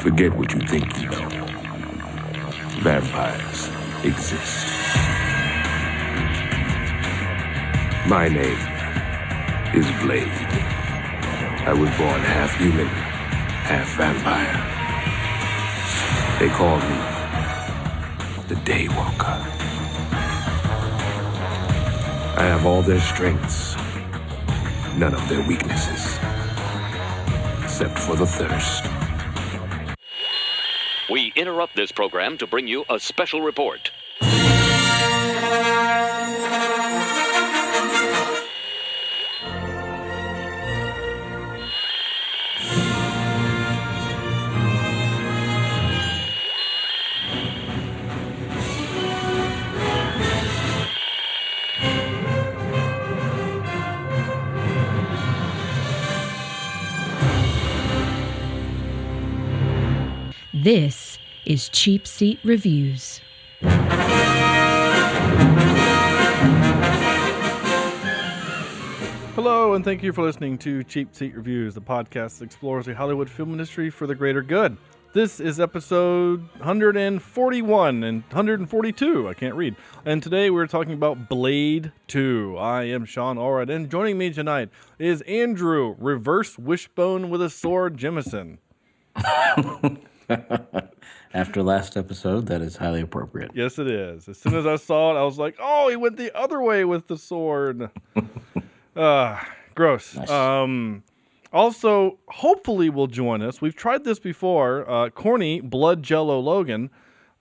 Forget what you think you know. Vampires exist. My name is Blade. I was born half human, half vampire. They call me the Daywalker. I have all their strengths, none of their weaknesses, except for the thirst. We interrupt this program to bring you a special report. This is Cheapseat Reviews. Hello, and thank you for listening to Cheapseat Reviews, the podcast that explores the Hollywood film industry for the greater good. This is episode 141 and 142, I can't read. And today we're talking about Blade 2. I am Sean Allred, and joining me tonight is Andrew, Reverse Wishbone with a Sword Jemison. After last episode, that is highly appropriate. Yes, it is. As soon as I saw it, I was like, oh, he went the other way with the sword. Gross. Nice. Also, hopefully will join us. We've tried this before. Corny, Blood Jello Logan.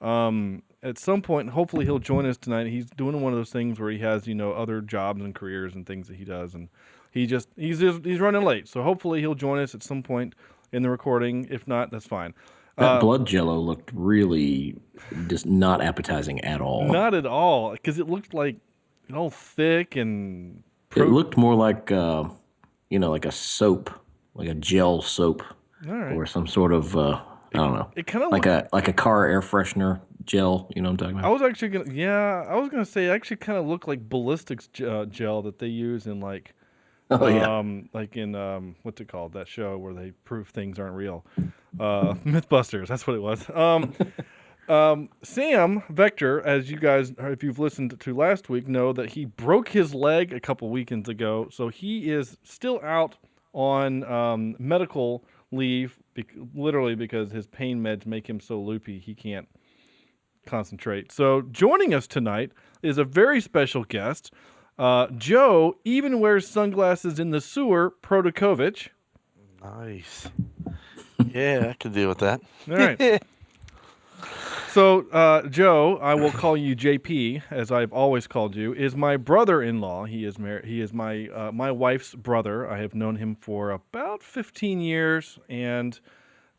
At some point, hopefully he'll join us tonight. He's doing one of those things where he has, other jobs and careers and things that he does, and he's running late. So hopefully he'll join us at some point in the recording. If not, that's fine. That blood jello looked really just not appetizing at all. Not at all, because it looked like all thick and... It looked more like, like a soap, like a gel soap, or some sort of, I don't know. It kind of like a car air freshener gel. You know what I'm talking about? I was actually gonna say it actually kind of looked like ballistics gel that they use in like, like in what's it called, that show where they prove things aren't real, Mythbusters. That's what it was. Sam Vector, as you guys, if you've listened to last week, know that he broke his leg a couple weekends ago, so he is still out on medical leave, literally because his pain meds make him so loopy he can't concentrate. So joining us tonight is a very special guest. Joe even wears sunglasses in the sewer, Protakovich. Nice. Yeah, I can deal with that. All right. So, Joe, I will call you JP, as I've always called you, is my brother-in-law. He is my wife's brother. I have known him for about 15 years, and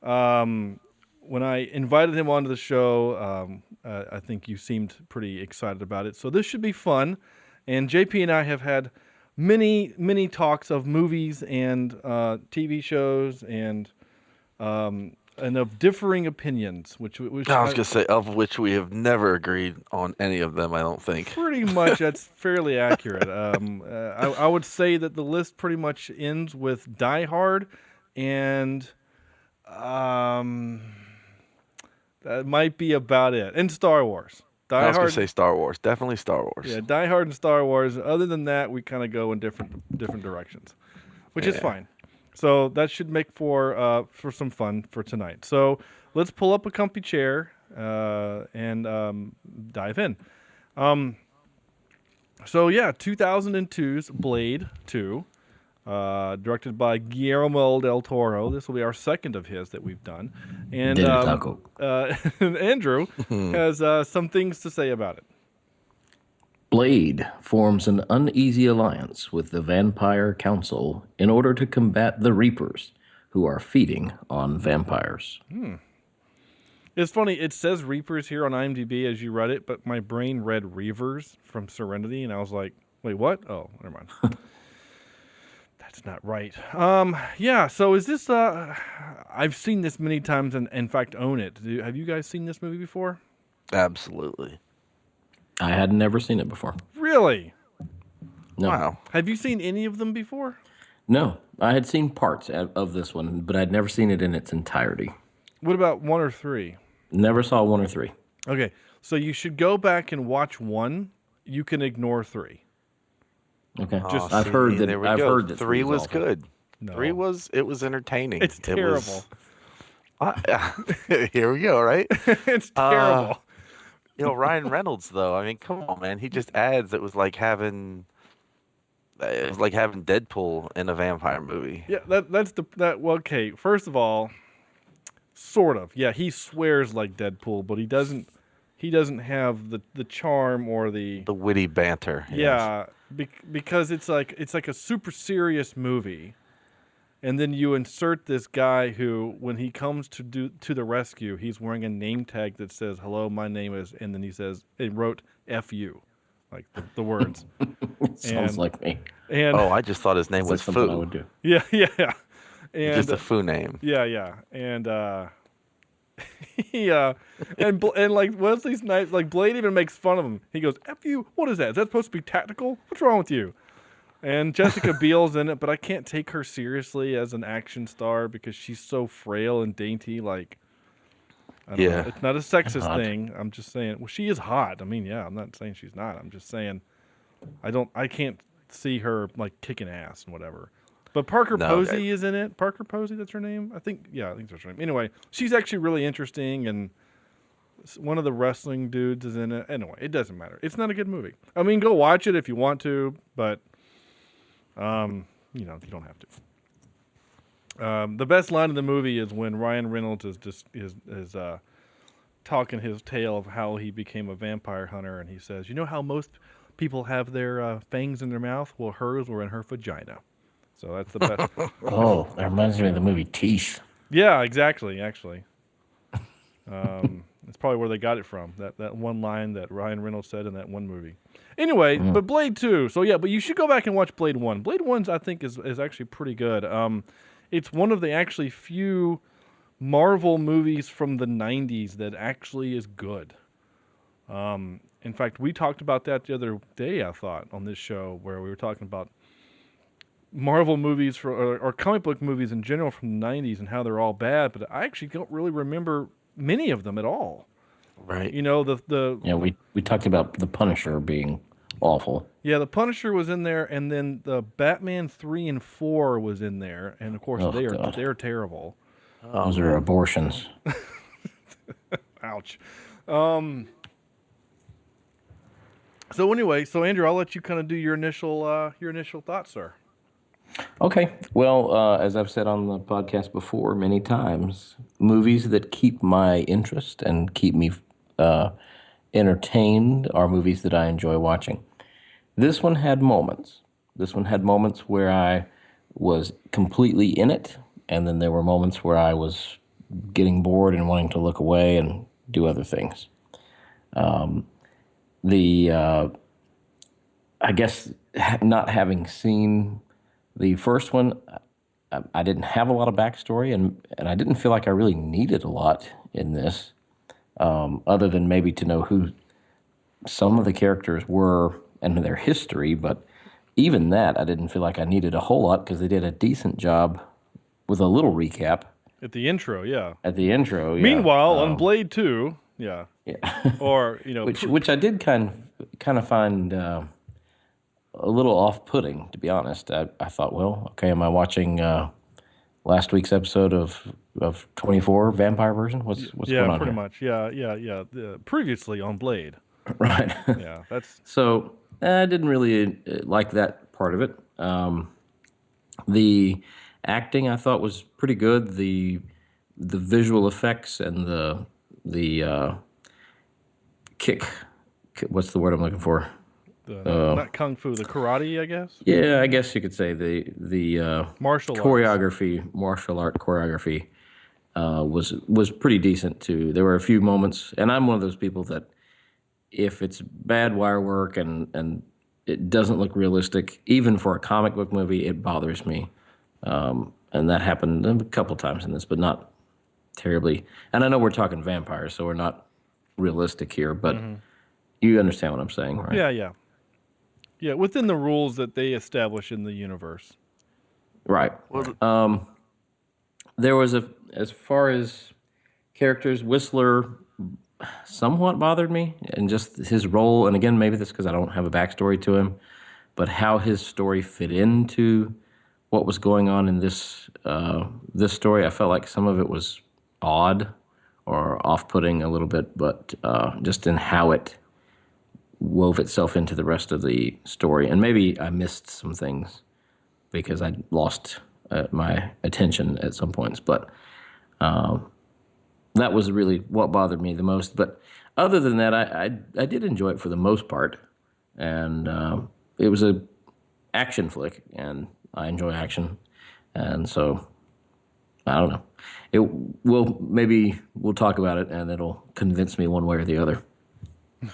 when I invited him onto the show, I think you seemed pretty excited about it. So this should be fun. And JP and I have had many, many talks of movies and TV shows and of differing opinions. Which I was going to say, of which we have never agreed on any of them, I don't think. Pretty much, that's fairly accurate. I would say that the list pretty much ends with Die Hard, and that might be about it. And Star Wars. I was going to say Star Wars. Definitely Star Wars. Yeah, Die Hard and Star Wars. Other than that, we kind of go in different directions, which is fine. So that should make for some fun for tonight. So let's pull up a comfy chair and dive in. 2002's Blade 2, directed by Guillermo del Toro. This will be our second of his that we've done. And Andrew has some things to say about it. Blade forms an uneasy alliance with the Vampire Council in order to combat the Reapers, who are feeding on vampires. It's funny, it says Reapers here on IMDb as you read it, but my brain read Reavers from Serenity, and I was like, wait, what? Oh, never mind. That's not right. So is this, I've seen this many times and in fact own it. Have you guys seen this movie before? Absolutely. I had never seen it before. Really? No. Wow. Have you seen any of them before? No. I had seen parts of this one, but I'd never seen it in its entirety. What about 1 or 3? Never saw 1 or 3. Okay, so you should go back and watch 1. You can ignore 3. Okay. Oh, I've heard that. there we I've go. heard that 3 was awful. good. No. 3 was entertaining. It's terrible. Here we go, right? It's terrible. Ryan Reynolds though. I mean, come on, man. He just adds. It was like having Deadpool in a vampire movie. Yeah, well, okay, first of all, sort of. Yeah, he swears like Deadpool, but he doesn't have the charm or the witty banter. Yeah, because it's like a super serious movie. And then you insert this guy who, when he comes to the rescue, he's wearing a name tag that says, "Hello, my name is," and then he wrote "F you," like the words. Sounds like me. And I just thought his name was something I Foo. would do. yeah, and Just a Foo name. yeah, and and like Wesley Snipes, like Blade even makes fun of him. He goes, "F you, what is that? Is that supposed to be tactical? What's wrong with you?" And Jessica Biel's in it, but I can't take her seriously as an action star because she's so frail and dainty. Like, I don't know. It's not a sexist thing. I'm just saying. Well, she is hot. I mean, yeah, I'm not saying she's not. I'm just saying I can't see her like kicking ass and whatever. But Parker Posey is in it. Parker Posey, that's her name. I think that's her name. Anyway, she's actually really interesting, and one of the wrestling dudes is in it. Anyway, it doesn't matter. It's not a good movie. I mean, go watch it if you want to, but you don't have to. The best line of the movie is when Ryan Reynolds is talking his tale of how he became a vampire hunter, and he says, "You know how most people have their fangs in their mouth? Well, hers were in her vagina." So that's the best. Oh, that reminds me of the movie Teeth. Yeah, exactly. Actually, it's probably where they got it from. That one line that Ryan Reynolds said in that one movie. Anyway, but Blade 2. So yeah, but you should go back and watch Blade 1. Blade 1's I think is actually pretty good. It's one of the actually few Marvel movies from the 90s that actually is good. In fact, we talked about that the other day, I thought, on this show, where we were talking about Marvel movies or comic book movies in general from the 90s and how they're all bad, but I actually don't really remember many of them at all. Right. Yeah, we talked about The Punisher being awful. Yeah, The Punisher was in there, and then the Batman 3 and 4 was in there, and of course they're terrible. Those are abortions. Ouch. So anyway, Andrew, I'll let you kind of do your initial thoughts, sir. Okay. Well, as I've said on the podcast before many times, movies that keep my interest and keep me entertained are movies that I enjoy watching. This one had moments. This one had moments where I was completely in it, and then there were moments where I was getting bored and wanting to look away and do other things. I guess not having seen the first one, I didn't have a lot of backstory, and I didn't feel like I really needed a lot in this, other than maybe to know who some of the characters were and their history. But even that, I didn't feel like I needed a whole lot because they did a decent job with a little recap. At the intro, yeah. Yeah. Meanwhile, on Blade 2, yeah. Or, which I did kind of find a little off-putting, to be honest. I thought, well, okay, am I watching last week's episode of 24 vampire version? What's going on pretty here? much. Yeah. Previously on Blade. Right. Yeah, that's so I didn't really like that part of it. The acting I thought was pretty good. The visual effects and the kick. What's the word I'm looking for? not kung fu, the karate, I guess. Yeah, I guess you could say the martial art choreography was pretty decent too. There were a few moments, and I'm one of those people that if it's bad wire work and it doesn't look realistic, even for a comic book movie, it bothers me. And that happened a couple times in this, but not terribly. And I know we're talking vampires, so we're not realistic here, but you understand what I'm saying, right? Yeah, within the rules that they establish in the universe. Right. There was as far as characters. Whistler somewhat bothered me, and just his role. And again, maybe that's because I don't have a backstory to him, but how his story fit into what was going on in this story. I felt like some of it was odd or off-putting a little bit, but just in how it wove itself into the rest of the story. And maybe I missed some things because I lost my attention at some points, but that was really what bothered me the most. But other than that, I did enjoy it for the most part, and it was a action flick, and I enjoy action, and so I don't know. Maybe we'll talk about it, and it'll convince me one way or the other.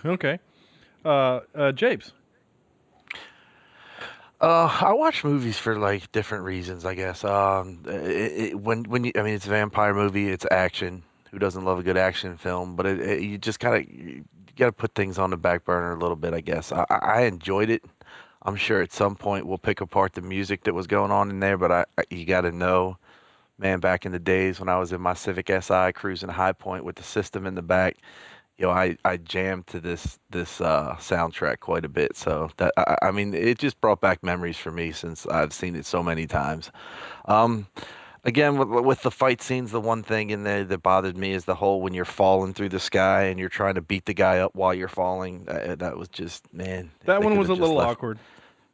Okay. Japes. I watch movies for like different reasons, I guess. When you, I mean, it's a vampire movie, it's action. Who doesn't love a good action film? But you just you gotta put things on the back burner a little bit, I guess. I enjoyed it. I'm sure at some point we'll pick apart the music that was going on in there, but you gotta know, man, back in the days when I was in my Civic Si cruising High Point with the system in the back, I jammed to this soundtrack quite a bit. So that I mean, it just brought back memories for me since I've seen it so many times. Um, Again, with the fight scenes, the one thing in there that bothered me is the whole when you're falling through the sky and you're trying to beat the guy up while you're falling. That was just, man. That they one could was a have just little left. awkward.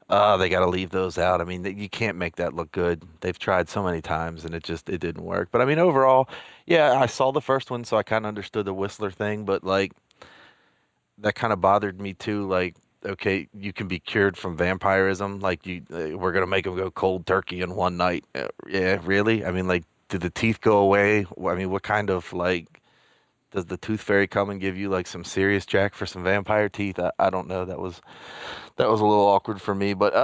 They got to leave those out. I mean, you can't make that look good. They've tried so many times and it didn't work. But I mean, overall, yeah, I saw the first one, so I kind of understood the Whistler thing. But like, that kind of bothered me too. Like, okay, you can be cured from vampirism. Like, we're gonna make him go cold turkey in one night. Yeah, really? I mean, like, did the teeth go away? I mean, what kind of like, does the tooth fairy come and give you like some serious jack for some vampire teeth? I don't know. That was a little awkward for me. But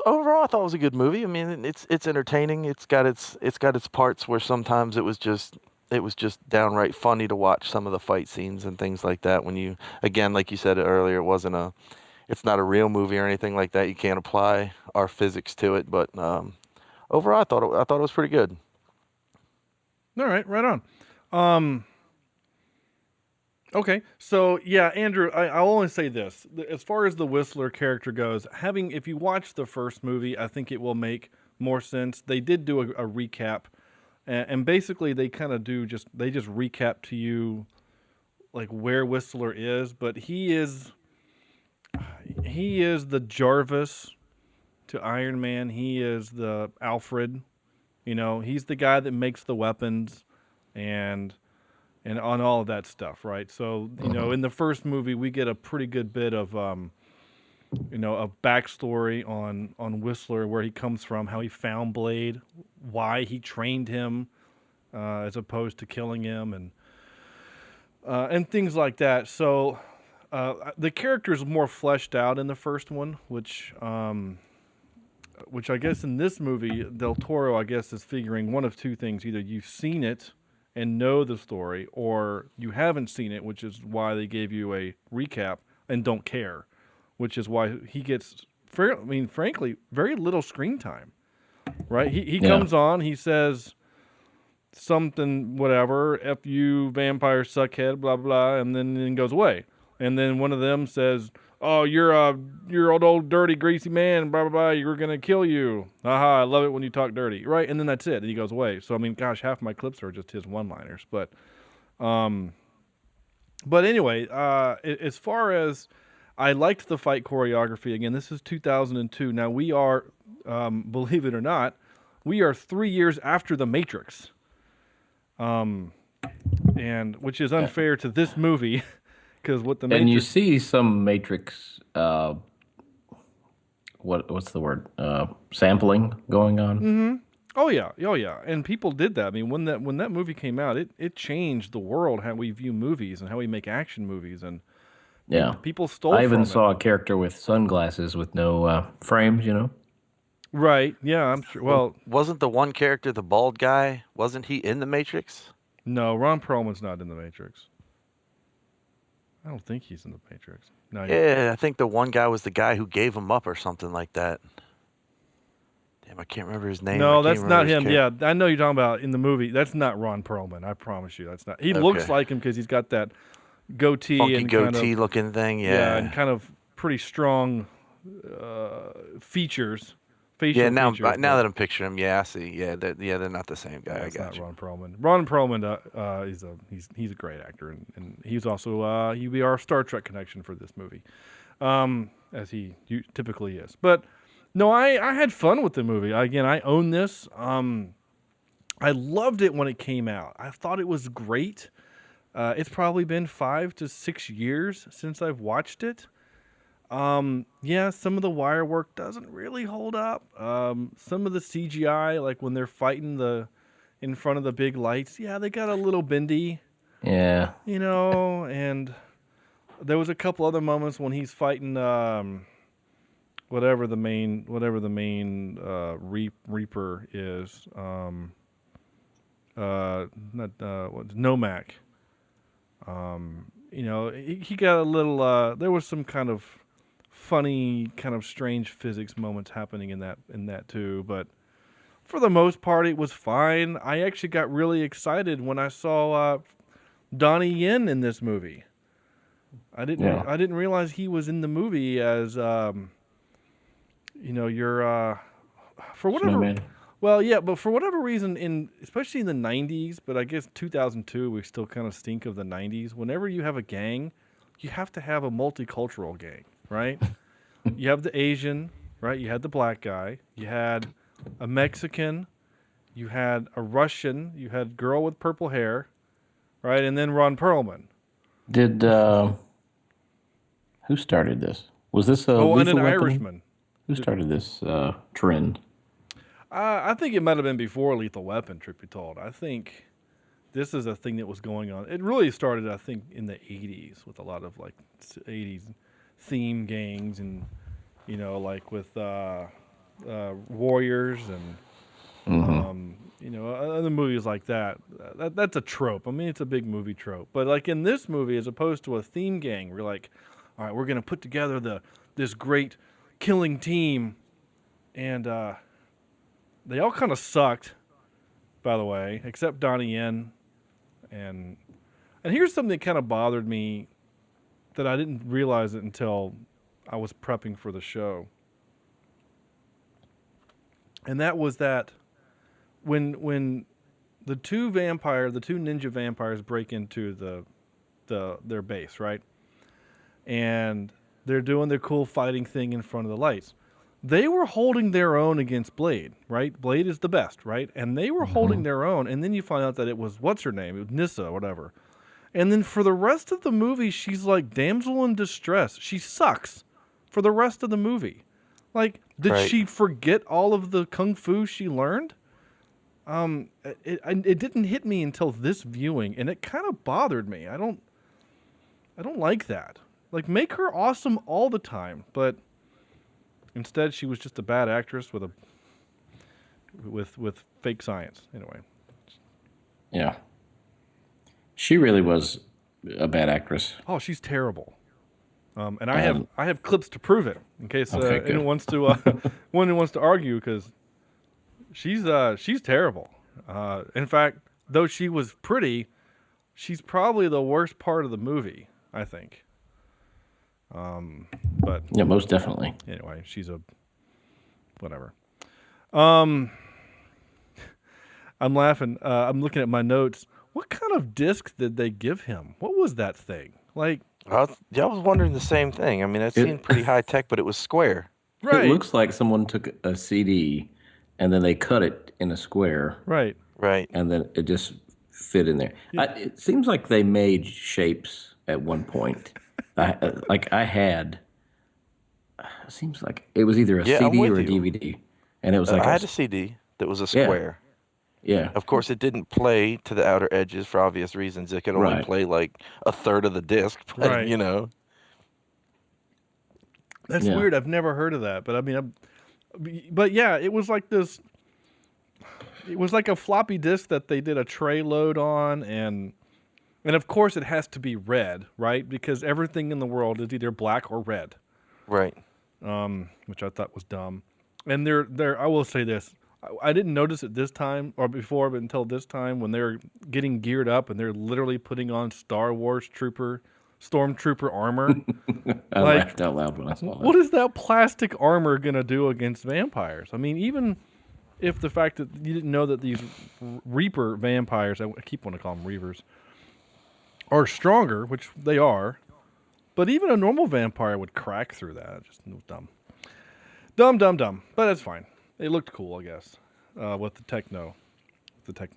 overall, I thought it was a good movie. I mean, it's entertaining. It's got its parts where sometimes it was just downright funny to watch some of the fight scenes and things like that. When you, again, like you said earlier, it's not a real movie or anything like that. You can't apply our physics to it. But overall, I thought it was pretty good. All right, right on. Okay, so yeah, Andrew, I'll only say this. As far as the Whistler character goes, if you watch the first movie, I think it will make more sense. They did do a recap, and basically they kind of they just recap to you like where Whistler is, but he is the Jarvis to Iron Man. He is the Alfred. He's the guy that makes the weapons and on all of that stuff, right? So, in the first movie, we get a pretty good bit of, a backstory on Whistler, where he comes from, how he found Blade, why he trained him, as opposed to killing him, and things like that. So, the character is more fleshed out in the first one, which I guess in this movie, Del Toro, I guess, is figuring one of two things: either you've seen it and know the story, or you haven't seen it, which is why they gave you a recap and don't care, which is why he gets, frankly, very little screen time, right? He comes on, he says something, whatever, F you, vampire suckhead, blah, blah, and then goes away. And then one of them says, oh, you're old dirty, greasy man, blah, blah, blah, we're going to kill you. Haha, I love it when you talk dirty, right? And then that's it. And he goes away. So, I mean, gosh, half my clips are just his one-liners. But anyway, as far as I liked the fight choreography, again, this is 2002. Now, we are, believe it or not, we are 3 years after The Matrix, and which is unfair to this movie. Because what the Matrix... And you see some Matrix, what's the word? Sampling going on. Mm-hmm. Oh yeah. And people did that. I mean, when that movie came out, it changed the world, how we view movies and how we make action movies, and people stole. I even from saw it. a character with sunglasses with no frames. Right? Yeah, I'm sure. Well, Wasn't the one character the bald guy? Wasn't he in the Matrix? no, Ron Perlman's not in the Matrix. I don't think he's in the Matrix. No. Yeah, I think the one guy was the guy who gave him up or something like that. Damn, I can't remember his name. I No, can't that's remember not his him. character. Yeah, I know you're talking about in the movie. That's not Ron Perlman. I promise you, that's not. He looks Okay. like him because he's got that goatee Funky and kind goatee of looking thing. and Yeah. kind of pretty strong features, Yeah, facial now features. now But that I'm picturing him, yeah, I see. Yeah, they're not the same guy. yeah, I it's got not you. Ron Perlman. Ron Perlman, he's a great actor, and he's also he'd be our Star Trek connection for this movie, as he typically is. But no, I had fun with the movie. Again, I own this. I loved it when it came out. I thought it was great. It's probably been 5 to 6 years since I've watched it. Yeah, some of the wire work doesn't really hold up. Some of the CGI, like when they're fighting in front of the big lights, yeah, they got a little bendy, Yeah. and there was a couple other moments when he's fighting whatever the main Reaper is. Not what's Nomak. He got a little. There was some kind of funny, kind of strange physics moments happening in that too. But for the most part, it was fine. I actually got really excited when I saw Donnie Yen in this movie. I didn't realize he was in the movie as your for whatever. Snowman. Well, yeah, but for whatever reason, especially in the 90s, but I guess 2002, we still kind of stink of the 90s. Whenever you have a gang, you have to have a multicultural gang, right? You have the Asian, right? You had the black guy. You had a Mexican. You had a Russian. You had girl with purple hair, right? And then Ron Perlman. Did who started this? Was this a Oh, and Lethal an Weapon? Irishman. Who started this trend? I think it might have been before Lethal Weapon, truth be told. I think this is a thing that was going on. It really started, I think, in the 80s with a lot of, like, 80s theme gangs and, like with Warriors and, other movies like that. That's a trope. I mean, it's a big movie trope. But, like, in this movie, as opposed to a theme gang, we're like, all right, we're going to put together this great killing team and, they all kind of sucked, by the way, except Donnie Yen. And here's something that kind of bothered me that I didn't realize it until I was prepping for the show. And that was that when the two ninja vampires break into their base, right? And they're doing their cool fighting thing in front of the lights. They were holding their own against Blade, right? Blade is the best, right? And they were holding their own, and then you find out that it was, what's her name? It was Nissa or whatever. And then for the rest of the movie, she's like damsel in distress. She sucks for the rest of the movie. Like, did she forget all of the kung fu she learned? It didn't hit me until this viewing, and it kind of bothered me. I don't like that. Like, make her awesome all the time, but instead, she was just a bad actress with fake science. Anyway. Yeah. She really was a bad actress. Oh, she's terrible. And I have clips to prove it in case anyone wants to argue, because she's terrible. In fact, though she was pretty, she's probably the worst part of the movie, I think. But yeah, most definitely. Anyway, she's a whatever. I'm laughing. I'm looking at my notes. What kind of disc did they give him? What was that thing? Like, I was wondering the same thing. I mean, it seemed pretty high tech, but it was square. right? It looks like someone took a CD and then they cut it in a square. Right. Right. And then it just fit in there. Yeah. It seems like they made shapes at one point. It seems like it was either a CD or a DVD. And it was like I had a CD that was a square. Yeah. Of course, it didn't play to the outer edges for obvious reasons. It could only play like a third of the disc, but, right. That's weird. I've never heard of that. But I mean, but yeah, it was like this. It was like a floppy disk that they did a tray load on, and of course it has to be red, right? Because everything in the world is either black or red. Right. Which I thought was dumb. And they're. I will say this. I didn't notice it this time or before, but until this time when they're getting geared up and they're literally putting on Star Wars stormtrooper armor. I Like, laughed out loud when I saw what that. is that plastic armor gonna do against vampires? I mean, even if the fact that you didn't know that these Reaper vampires, I keep wanting to call them Reavers, are stronger, which they are, but even a normal vampire would crack through that. Just dumb. Dumb. But that's fine. It looked cool, I guess, with the techno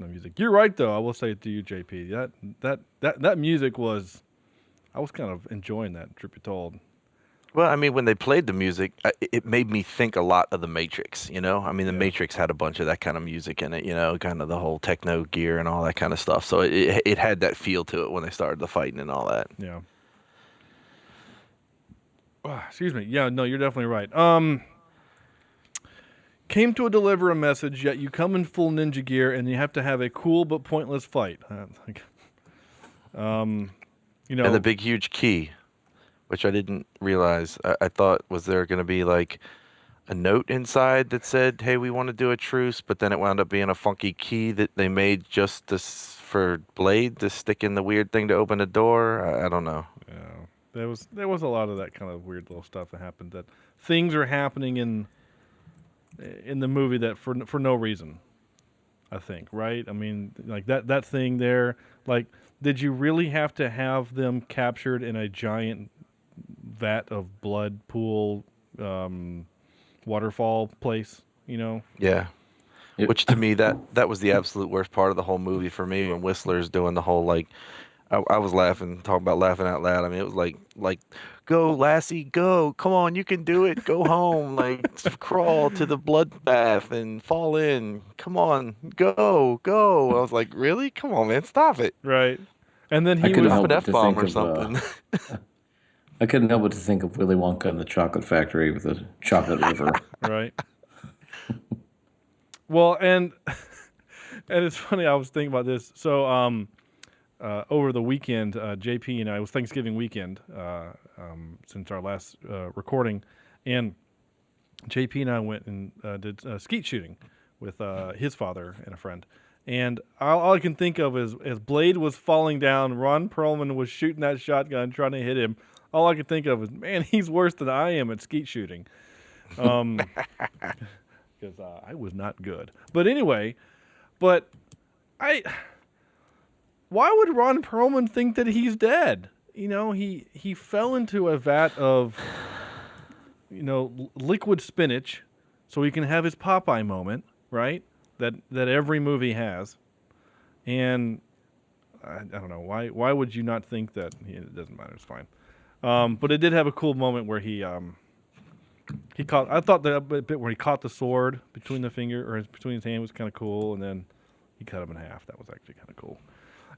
music. You're right, though. I will say it to you, JP. That music was. I was kind of enjoying that. Truth be told. Well, I mean, when they played the music, it made me think a lot of The Matrix, you know? I mean, The Matrix had a bunch of that kind of music in it, you know, kind of the whole techno gear and all that kind of stuff. So it had that feel to it when they started the fighting and all that. Yeah. Excuse me. Yeah, no, you're definitely right. Came to deliver a message, yet you come in full ninja gear and you have to have a cool but pointless fight. You know, And the big, huge key, which I didn't realize. I thought, was there going to be like a note inside that said, hey, we want to do a truce, but then it wound up being a funky key that they made just for Blade to stick in the weird thing to open the door. I don't know. yeah, there was a lot of that kind of weird little stuff that happened. That things are happening in the movie that for no reason. I think, right? I mean, like that thing there. Like, did you really have to have them captured in a giant vat of blood pool, waterfall place? You know? Yeah. It- Which to me, that was the absolute worst part of the whole movie for me when Whistler's doing the whole like, I was laughing, talking about laughing out loud. I mean, it was like, go Lassie, go, come on, you can do it, go home, like crawl to the bloodbath and fall in, come on, go. I was like, really? Come on, man, stop it. Right. And then I he couldn't was. help Drop an but to F-bomb think or of something. I couldn't help but to think of Willy Wonka and the Chocolate Factory with the chocolate river. Right. Well, and it's funny. I was thinking about this. So, over the weekend, JP and I, it was Thanksgiving weekend since our last recording, and JP and I went and did skeet shooting with his father and a friend. And all I can think of is as Blade was falling down, Ron Perlman was shooting that shotgun, trying to hit him. All I could think of is, man, he's worse than I am at skeet shooting. Because I was not good. But anyway, why would Ron Perlman think that he's dead? You know, he fell into a vat of, liquid spinach so he can have his Popeye moment, right? That every movie has. And I don't know, why would you not think that? It doesn't matter, it's fine. But it did have a cool moment where he caught. I thought the bit where he caught the sword between the finger or between his hand was kind of cool, and then he cut him in half. That was actually kind of cool.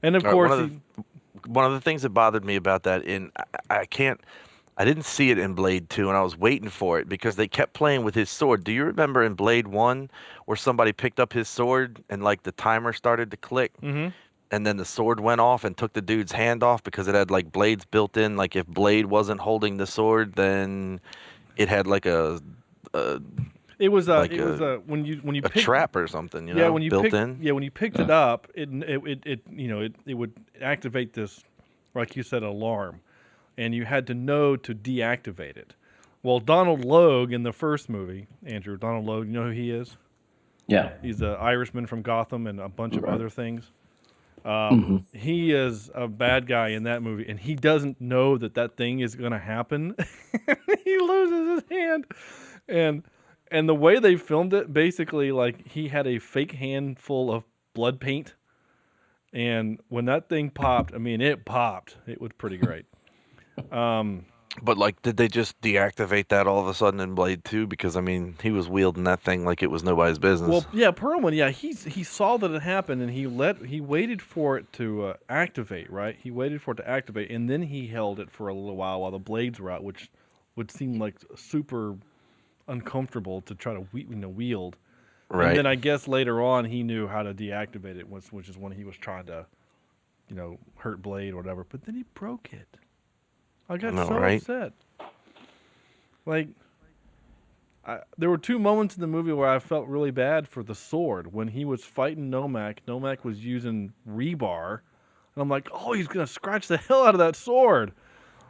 And of course, One of the things that bothered me about that, I didn't see it in Blade 2, and I was waiting for it because they kept playing with his sword. Do you remember in Blade 1 where somebody picked up his sword and like the timer started to click? Mm-hmm. And then the sword went off and took the dude's hand off because it had like blades built in. Like if Blade wasn't holding the sword, then it had like a when you a picked, trap or something, yeah, when you built picked, in. yeah, when you picked it up, it would activate this, like you said, alarm, and you had to know to deactivate it. Well, Donald Logue in the first movie, Andrew, Donald Logue, you know who he is? Yeah. He's an Irishman from Gotham and a bunch of other things. Mm-hmm. He is a bad guy in that movie, and he doesn't know that thing is going to happen. He loses his hand, and the way they filmed it, basically, like he had a fake handful of blood paint, and when that thing popped, I mean, it popped. It was pretty great. But like, did they just deactivate that all of a sudden in Blade 2? Because I mean, he was wielding that thing like it was nobody's business. Well, yeah, Perlman, yeah, he saw that it happened, and he waited for it to activate, right? He waited for it to activate, and then he held it for a little while the blades were out, which would seem like super uncomfortable to try to wield. Right. And then I guess later on he knew how to deactivate it, which is when he was trying to, hurt Blade or whatever. But then he broke it. I got so upset. Like, There were two moments in the movie where I felt really bad for the sword. When he was fighting Nomak was using rebar, and I'm like, oh, he's gonna scratch the hell out of that sword.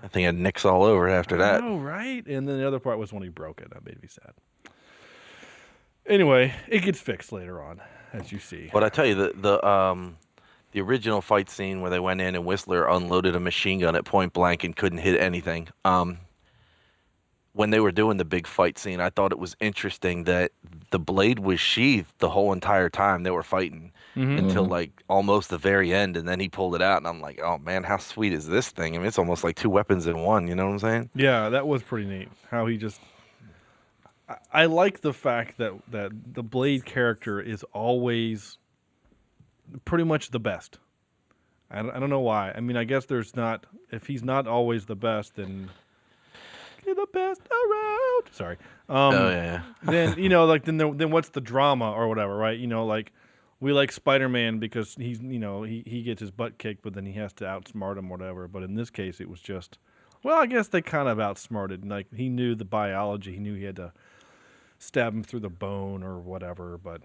I think it had nicks all over it after I that. know, right? And then the other part was when he broke it. That made me sad. Anyway, it gets fixed later on, as you see. But I tell you, the original fight scene where they went in and Whistler unloaded a machine gun at point blank and couldn't hit anything. When they were doing the big fight scene, I thought it was interesting that the blade was sheathed the whole entire time they were fighting until like almost the very end, and then he pulled it out, and I'm like, oh man, how sweet is this thing? I mean, it's almost like two weapons in one. You know what I'm saying? Yeah, that was pretty neat. How he just. I like the fact that the Blade character is always pretty much the best. I don't know why. I mean, I guess there's not. If he's not always the best, then you're the best around. Sorry. Oh yeah. Then like then what's the drama or whatever, right? Like we like Spider-Man because he's he gets his butt kicked, but then he has to outsmart him or whatever. But in this case, it was just, well, I guess they kind of outsmarted. Like he knew the biology, he knew he had to stab him through the bone or whatever. But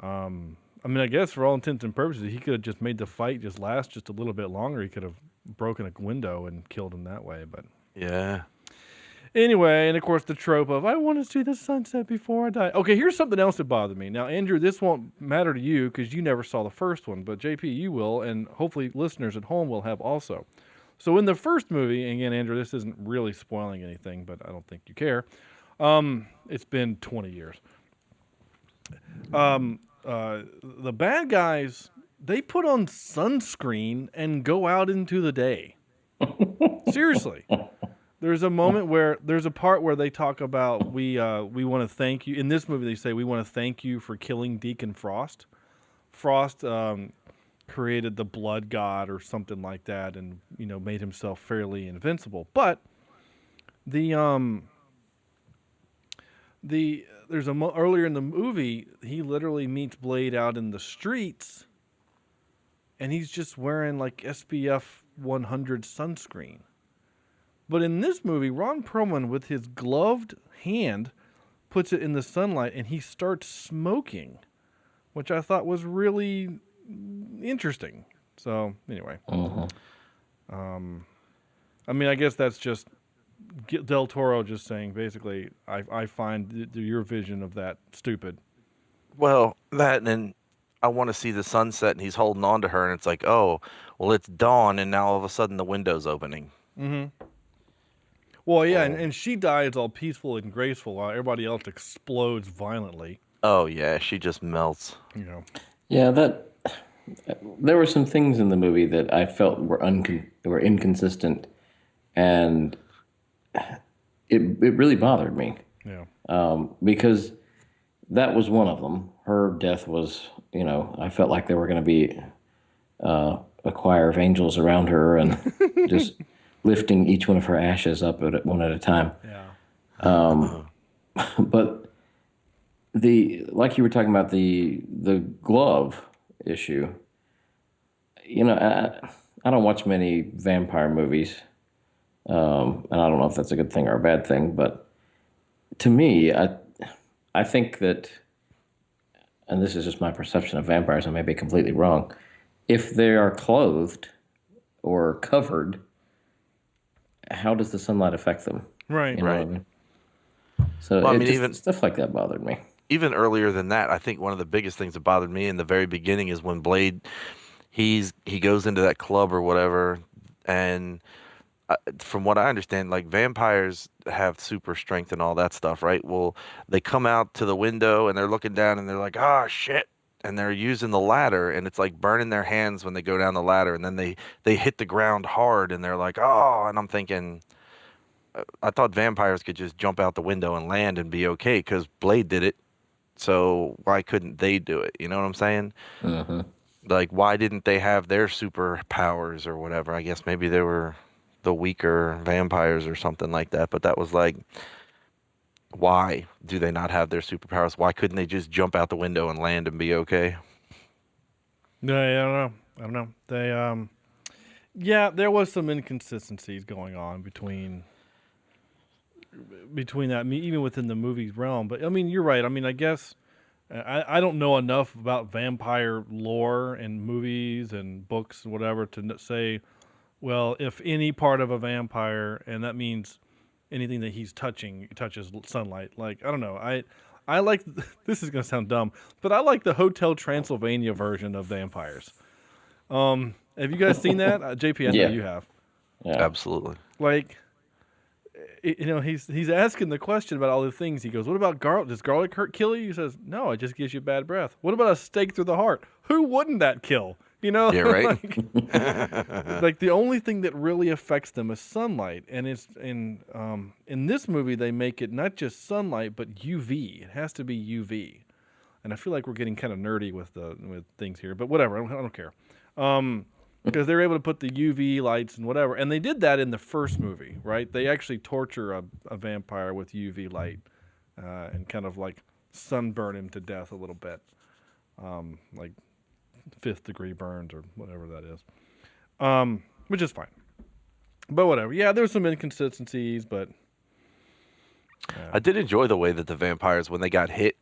I mean, I guess for all intents and purposes, he could have just made the fight just last just a little bit longer. He could have broken a window and killed him that way, but. Yeah. Anyway, and of course the trope of, I want to see the sunset before I die. Okay, here's something else that bothered me. Now, Andrew, this won't matter to you because you never saw the first one, but JP, you will, and hopefully listeners at home will have also. So in the first movie, and again, Andrew, this isn't really spoiling anything, but I don't think you care. It's been 20 years. The bad guys, they put on sunscreen and go out into the day. Seriously. There's a moment where there's a part where they talk about we want to thank you. In this movie, they say we want to thank you for killing Deacon Frost. Frost created the blood god or something like that, and made himself fairly invincible. But there's earlier in the movie he literally meets Blade out in the streets, and he's just wearing like SPF 100 sunscreen. But in this movie, Ron Perlman, with his gloved hand, puts it in the sunlight, and he starts smoking, which I thought was really interesting. So, anyway. I mean, I guess that's just Del Toro just saying, basically, I find your vision of that stupid. Well, that and I want to see the sunset, and he's holding on to her, and it's like, oh, well, it's dawn, and now all of a sudden the window's opening. Mm-hmm. Well, yeah, and she dies all peaceful and graceful while everybody else explodes violently. Oh, yeah, she just melts. Yeah, there were some things in the movie that I felt were inconsistent, and it really bothered me. Yeah. Because that was one of them. Her death was, I felt like there were going to be a choir of angels around her and just lifting each one of her ashes up one at a time. Yeah. But like you were talking about the glove issue, I don't watch many vampire movies, and I don't know if that's a good thing or a bad thing, but to me, I think that, and this is just my perception of vampires, I may be completely wrong, if they are clothed or covered, how does the sunlight affect them? Right. What I mean? So even stuff like that bothered me. Even earlier than that, I think one of the biggest things that bothered me in the very beginning is when Blade, he goes into that club or whatever, and from what I understand, like vampires have super strength and all that stuff, right? Well, they come out to the window and they're looking down and they're like, oh shit. And they're using the ladder, and it's like burning their hands when they go down the ladder, and then they hit the ground hard, and they're like, oh, and I'm thinking, I thought vampires could just jump out the window and land and be okay, because Blade did it, so why couldn't they do it? You know what I'm saying? Mm-hmm. Like, why didn't they have their superpowers or whatever? I guess maybe they were the weaker vampires or something like that, but that was like, why do they not have their superpowers? Why couldn't they just jump out the window and land and be okay? I don't know. They, yeah, there was some inconsistencies going on between between that, even within the movie realm. But I mean, you're right. I mean, I guess I don't know enough about vampire lore and movies and books and whatever to say, well, if any part of a vampire, and that means anything that he's touches sunlight. Like, I don't know. I like, this is going to sound dumb, but I like the Hotel Transylvania version of vampires. Have you guys seen that? JP, I know you have. Yeah. Absolutely. Like, he's asking the question about all the things. He goes, what about garlic? Does garlic kill you? He says, no, it just gives you bad breath. What about a stake through the heart? Who wouldn't that kill? You know? Yeah, right. like the only thing that really affects them is sunlight. And it's in this movie, they make it not just sunlight, but UV. It has to be UV. And I feel like we're getting kind of nerdy with things here, but whatever. I don't care. Because they're able to put the UV lights and whatever. And they did that in the first movie, right? They actually torture a vampire with UV light and kind of like sunburn him to death a little bit. Like 5th degree burns or whatever that is. Which is fine. But whatever. Yeah, there's some inconsistencies, but... I did enjoy the way that the vampires, when they got hit,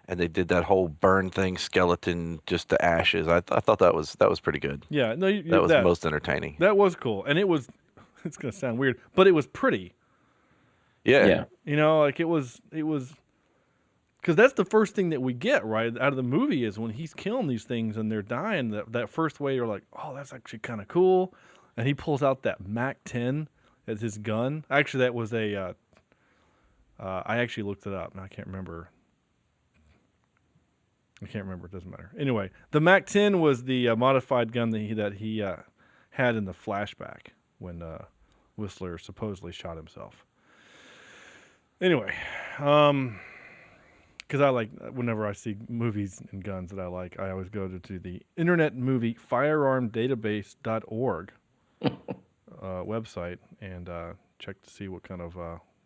and they did that whole burn thing, skeleton, just to ashes. I thought that was pretty good. Yeah, no, that was most entertaining. That was cool, and it was. It's gonna sound weird, but it was pretty. Yeah. You know, like it was, because that's the first thing that we get right out of the movie is when he's killing these things and they're dying. That first way you're like, oh, that's actually kind of cool, and he pulls out that MAC-10 as his gun. Actually, that was a. I actually looked it up, and I can't remember. It doesn't matter. Anyway, the MAC-10 was the modified gun that he had in the flashback when Whistler supposedly shot himself. Anyway, because I like, whenever I see movies and guns that I like, I always go to the Internet Movie Firearmdatabase.org website and check to see what kind of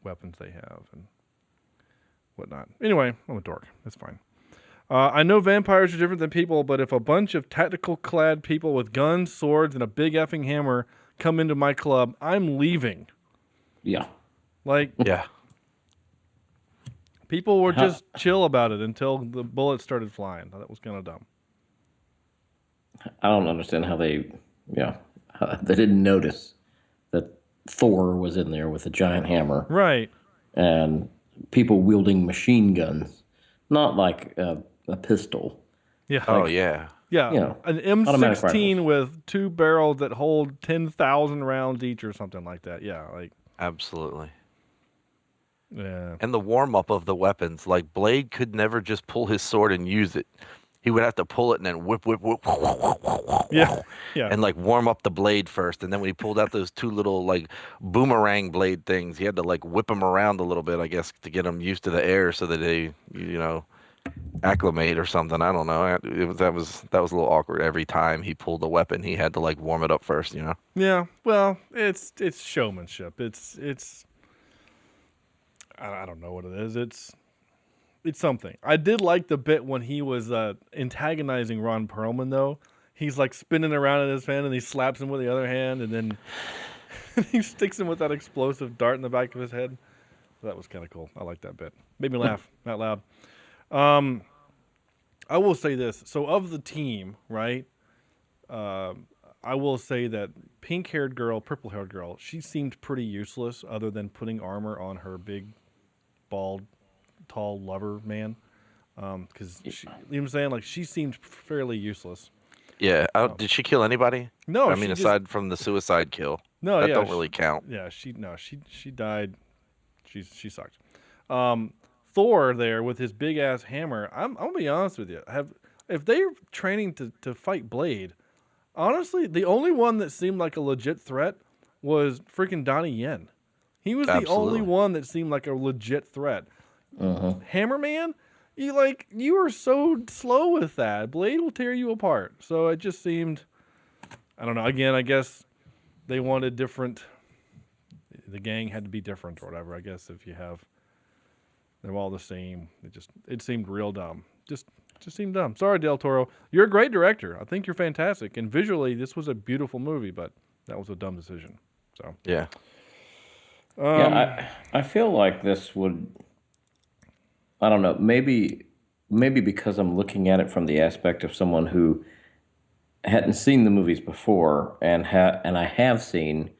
weapons they have and whatnot. Anyway, I'm a dork. That's fine. I know vampires are different than people, but if a bunch of tactical-clad people with guns, swords, and a big effing hammer come into my club, I'm leaving. Yeah. Like, Yeah. People were just chill about it until the bullets started flying. That was kind of dumb. I don't understand how they didn't notice that Thor was in there with a giant hammer. Right. And people wielding machine guns, not like a pistol. Yeah. Oh, yeah. Yeah. You know, an automatic M16 rifles. with 2 barrels that hold 10,000 rounds each or something like that. Yeah. Like, Absolutely. yeah. And the warm-up of the weapons, like Blade could never just pull his sword and use it. He would have to pull it and then whip, Yeah. Yeah. and like warm up the blade first. And then when he pulled out those 2 little like boomerang blade things, he had to like whip them around a little bit, I guess, to get them used to the air so that they, acclimate or something. I don't know. That was a little awkward. Every time he pulled a weapon, he had to like warm it up first, Yeah. Well, it's showmanship. It's I don't know what it is. It's something. I did like the bit when he was antagonizing Ron Perlman, though. He's like spinning around in his hand, and he slaps him with the other hand, and then he sticks him with that explosive dart in the back of his head. That was kind of cool. I like that bit. Made me laugh out loud. I will say this. So of the team, right, I will say that pink-haired girl, purple-haired girl, she seemed pretty useless other than putting armor on her big, bald, tall lover man, because you know what I'm saying, like she seemed fairly useless. Yeah. Did she kill anybody? No, I mean, aside from the suicide kill, no, that yeah, don't really count. Yeah, she died. She sucked. Thor there with his big ass hammer. I'm gonna be honest with you. If they're training to fight Blade, honestly, the only one that seemed like a legit threat was freaking Donnie Yen. He was the only one that seemed like a legit threat. Hammerman, you are so slow with that. Blade will tear you apart. So it just seemed, I don't know. Again, I guess they wanted different. The gang had to be different or whatever. I guess if you have, they're all the same. It seemed real dumb. Just seemed dumb. Sorry, Del Toro. You're a great director. I think you're fantastic. And visually, this was a beautiful movie, but that was a dumb decision. So Yeah. I feel like this would, I don't know, maybe because I'm looking at it from the aspect of someone who hadn't seen the movies before, and I have seen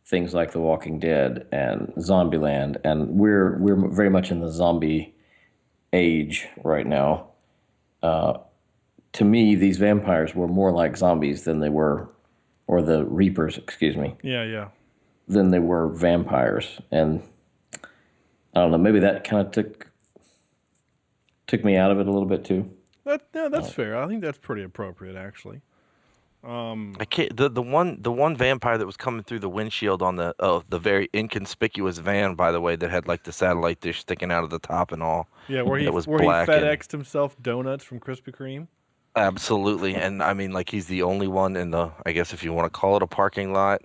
things like The Walking Dead and Zombieland, and we're very much in the zombie age right now. To me, these vampires were more like zombies than they were, or the Reapers, excuse me, Yeah. than they were vampires. And I don't know, maybe that kind of took me out of it a little bit too. That's fair. I think that's pretty appropriate, actually. I can't. The one vampire that was coming through the windshield on the very inconspicuous van, by the way, that had like the satellite dish sticking out of the top and all. Yeah, where he That was where he black and FedExed himself donuts from Krispy Kreme. absolutely. And I mean, like he's the only one in the, I guess if you want to call it a parking lot,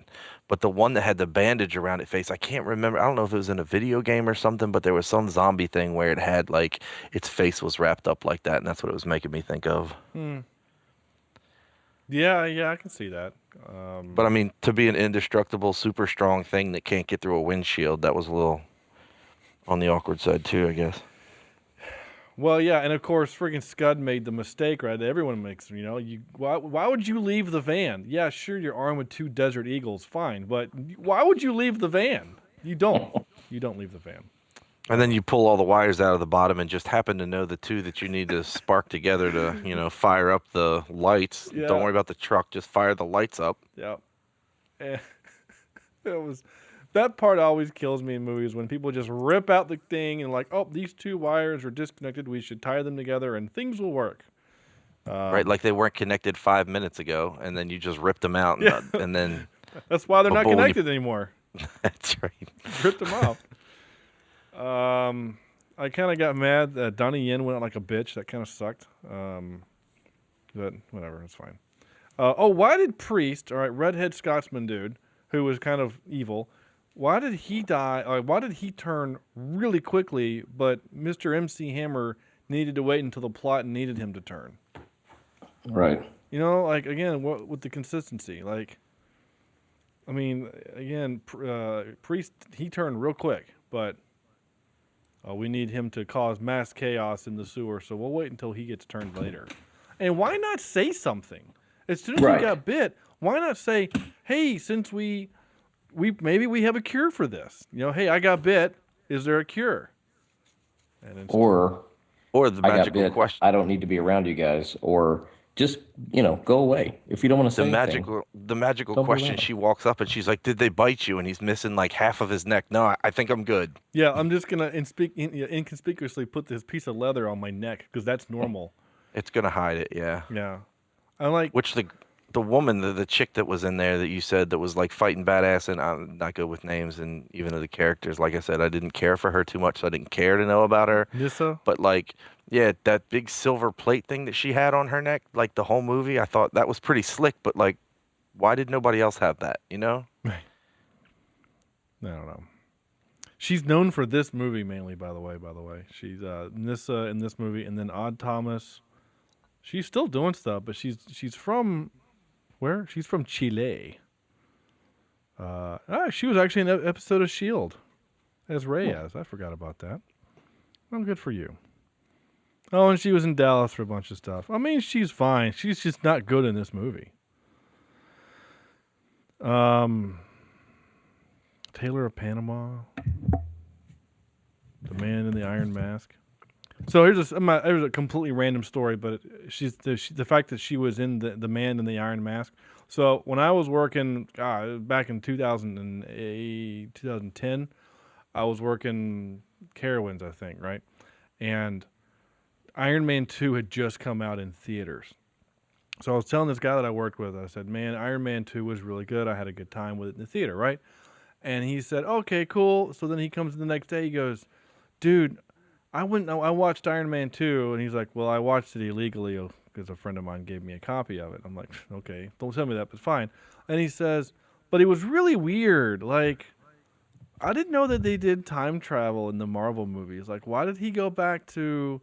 but the one that had the bandage around its face, I can't remember. I don't know if it was in a video game or something, but there was some zombie thing where it had like its face was wrapped up like that, and that's what it was making me think of. Yeah, I can see that. But I mean, to be an indestructible, super strong thing that can't get through a windshield, that was a little on the awkward side too, I guess. Well, yeah, and of course, freaking Scud made the mistake, right? That everyone makes. Why would you leave the van? Yeah, sure, you're armed with 2 Desert Eagles, fine, but why would you leave the van? You don't. You don't leave the van. And then you pull all the wires out of the bottom and just happen to know the two that you need to spark together to, fire up the lights. Yeah. Don't worry about the truck, just fire the lights up. Yeah. Eh, it was that part always kills me in movies when people just rip out the thing and like, oh, these 2 wires are disconnected. We should tie them together and things will work. Right? Like they weren't connected 5 minutes ago, and then you just ripped them out, and then That's why they're not But when you- connected anymore. that's right. Ripped them off. I kind of got mad that Donnie Yen went out like a bitch. That kind of sucked. But whatever, it's fine. Why did Priest, all right, redhead Scotsman dude, who was kind of evil, why did he die? Why did he turn really quickly, but Mr. MC Hammer needed to wait until the plot needed him to turn? Right. Like, again, what with the consistency? Like, I mean, again, Priest, he turned real quick, but we need him to cause mass chaos in the sewer, so we'll wait until he gets turned later. And why not say something? As soon as Right. he got bit, why not say, hey, since we maybe we have a cure for this. Hey, I got bit. Is there a cure? And instead, Or Or the I got magical bit. question. I don't need to be around you guys. Or just, go away. If you don't want to say The anything. magical Don't be question. around. She walks up and she's like, "Did they bite you?" And he's missing like half of his neck. No, I think I'm good. yeah, I'm just gonna inconspicuously put this piece of leather on my neck because that's normal. It's gonna hide it. Yeah. Yeah, I like. Which the woman, the chick that was in there that you said that was like fighting badass, and I'm not good with names and even of the characters. Like I said, I didn't care for her too much, so I didn't care to know about her. Nissa. But like, yeah, that big silver plate thing that she had on her neck, like the whole movie, I thought that was pretty slick. But like, why did nobody else have that? I don't know. She's known for this movie mainly, by the way. She's Nissa in this movie, and then Odd Thomas. She's still doing stuff, but she's from where? She's from Chile. She was actually in an episode of S.H.I.E.L.D. as Reyes. I forgot about that. Well, good for you. Oh, and she was in Dallas for a bunch of stuff. I mean, she's fine. She's just not good in this movie. Taylor of Panama. The Man in the Iron Mask. So here's a completely random story, but she's the fact that she was in the Man in the Iron Mask. So when I was working back in 2008, 2010, I was working Carowinds, I think, right? And Iron Man 2 had just come out in theaters. So I was telling this guy that I worked with, I said, man, Iron Man 2 was really good. I had a good time with it in the theater, right? And he said, okay, cool. So then he comes the next day, he goes, dude, I watched Iron Man 2, and he's like, well, I watched it illegally because a friend of mine gave me a copy of it. I'm like, okay, don't tell me that, but fine. And he says, but it was really weird. Like, I didn't know that they did time travel in the Marvel movies. Like, why did he go back to,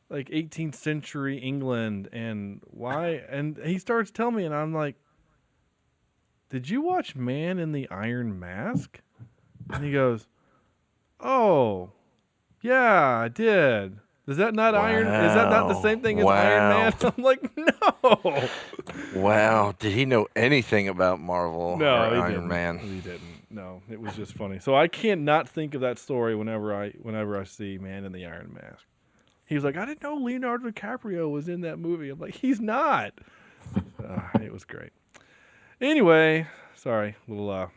like, 18th century England, and why? And he starts telling me, and I'm like, did you watch Man in the Iron Mask? And he goes, "Oh, yeah, I did. Is that not Iron? Is that not the same thing as Iron Man?" I'm like, "No, Wow. Did he know anything about Marvel no, or he Iron didn't. Man? He didn't. No, it was just funny. So I can't not think of that story whenever I see Man in the Iron Mask. He was like, "I didn't know Leonardo DiCaprio was in that movie." I'm like, "He's not." It was great. Anyway, sorry, little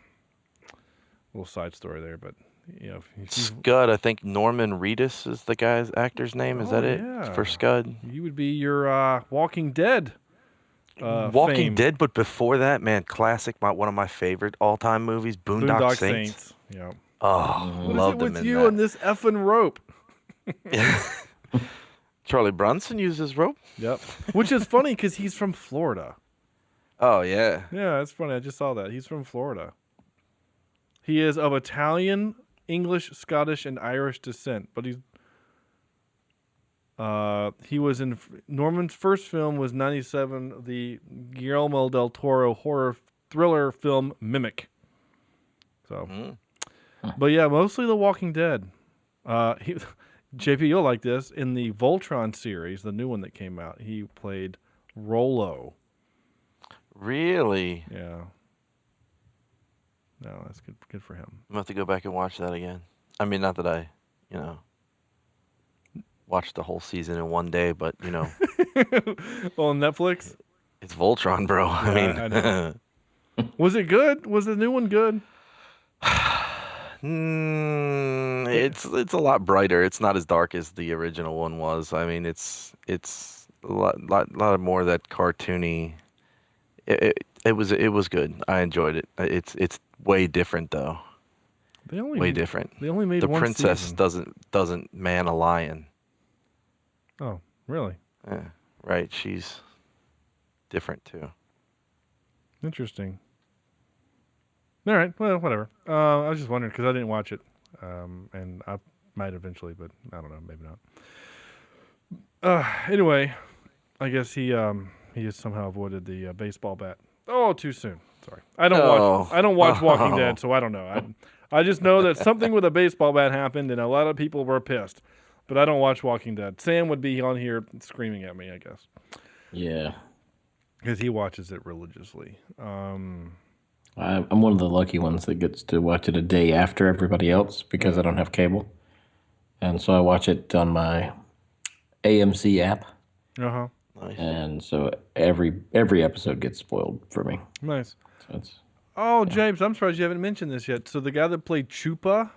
side story there, but Scud, I think Norman Reedus is the actor's name. Is that it for Scud? He would be your Walking Dead. Walking fame. Dead, but before that, man, classic. One of my favorite all-time movies, Boondock Saints. Yeah. Oh, What is it loved him with in you that. and this effing rope? Charlie Brunson uses rope. Yep. Which is funny because he's from Florida. Oh yeah. Yeah, that's funny. I just saw that. He's from Florida. He is of Italian, English, Scottish, and Irish descent, but he was in Norman's first film was 1997, the Guillermo del Toro horror thriller film Mimic. So, but yeah, mostly The Walking Dead. JP, you'll like this. In the Voltron series, the new one that came out, he played Rollo. Really? Yeah. No, that's good for him. I'm gonna have to go back and watch that again. I mean, not that I, watched the whole season in one day, but On Netflix? it's Voltron, bro. I mean, I know. Was it good? Was the new one good? it's a lot brighter. It's not as dark as the original one was. I mean, it's a lot more of that cartoony. It was good. I enjoyed it. It's way different though. Way different. They only made the one princess season. doesn't man a lion. Oh, really? Yeah, right. She's different too. Interesting. All right. Well, whatever. I was just wondering because I didn't watch it, and I might eventually, but I don't know. Maybe not. Anyway, I guess he has somehow avoided the baseball bat. Oh, too soon. Sorry. I don't watch Walking Dead, so I don't know. I just know that something with a baseball bat happened, and a lot of people were pissed. But I don't watch Walking Dead. Sam would be on here screaming at me, I guess. Yeah. Because he watches it religiously. I'm one of the lucky ones that gets to watch it a day after everybody else because I don't have cable. And so I watch it on my AMC app. Uh-huh. Nice. And so every episode gets spoiled for me. Nice. So it's, James, I'm surprised you haven't mentioned this yet. So the guy that played Chupa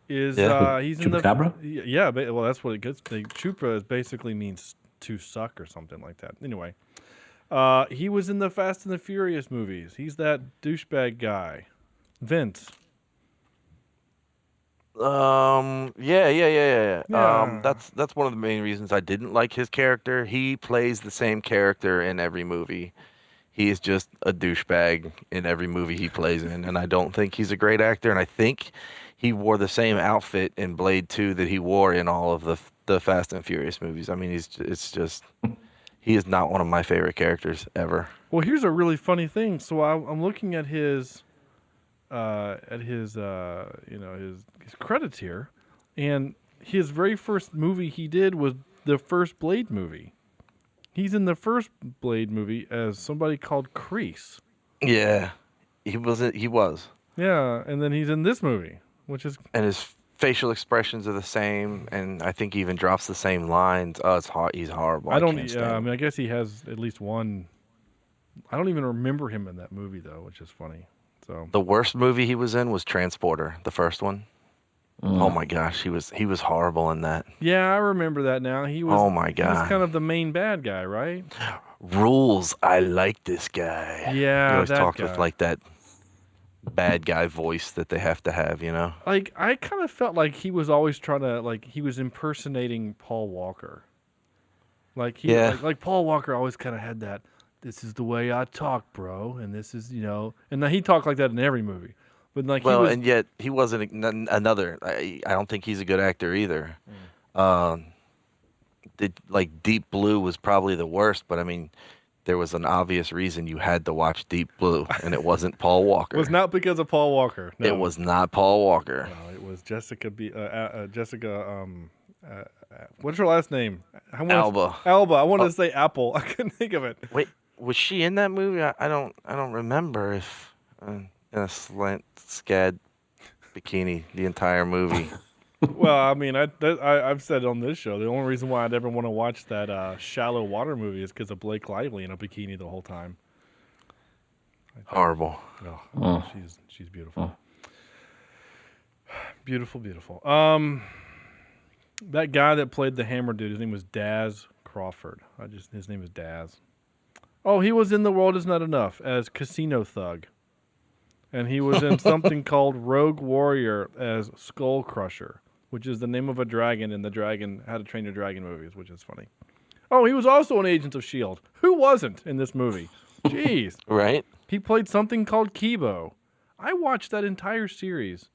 is he's in the Chupacabra? Yeah, well that's what it gets. The Chupa basically means to suck or something like that. Anyway, he was in the Fast and the Furious movies. He's that douchebag guy, Vince. Yeah. Yeah. That's one of the main reasons I didn't like his character. He plays the same character in every movie. He is just a douchebag in every movie he plays in, and I don't think he's a great actor. And I think he wore the same outfit in Blade 2 that he wore in all of the Fast and Furious movies. I mean, he is not one of my favorite characters ever. Well, here's a really funny thing. So I'm looking at his credits here, and his very first movie he did was the first Blade movie. He's in the first Blade movie as somebody called Kreese. Yeah, he was. Yeah, and then he's in this movie, which is... And his facial expressions are the same, and I think he even drops the same lines. Oh, it's hard. He's horrible. I guess he has at least one... I don't even remember him in that movie, though, which is funny. So the worst movie he was in was Transporter, the first one. Oh my gosh, he was horrible in that. Yeah, I remember that now. He was. Oh my God. He was kind of the main bad guy, right? Rules. I like this guy. Yeah, he always that talked guy. with like that bad guy voice that they have to have, Like I kind of felt like he was always trying to he was impersonating Paul Walker. Like like Paul Walker always kind of had that. This is the way I talk, bro, and this is and now he talked like that in every movie. But and yet he wasn't another. I don't think he's a good actor either. Deep Blue was probably the worst, but I mean, there was an obvious reason you had to watch Deep Blue, and it wasn't Paul Walker. It was not because of Paul Walker. No. It was not Paul Walker. No, it was Jessica. What's her last name? Alba. Alba. I wanted to say Apple. I couldn't think of it. Wait, was she in that movie? I don't remember if in a slant scad bikini the entire movie. Well, I mean, I've said on this show the only reason why I'd ever want to watch that Shallow Water movie is because of Blake Lively in a bikini the whole time. Horrible. Oh, she's beautiful. Beautiful. That guy that played the Hammer dude, his name was Daz Crawford. His name is Daz. Oh, he was in The World Is Not Enough as Casino Thug. And he was in something called Rogue Warrior as Skull Crusher, which is the name of a dragon in the How to Train Your Dragon movies, which is funny. Oh, he was also in Agents of S.H.I.E.L.D. Who wasn't in this movie? Jeez. Right? He played something called Kibo. I watched that entire series.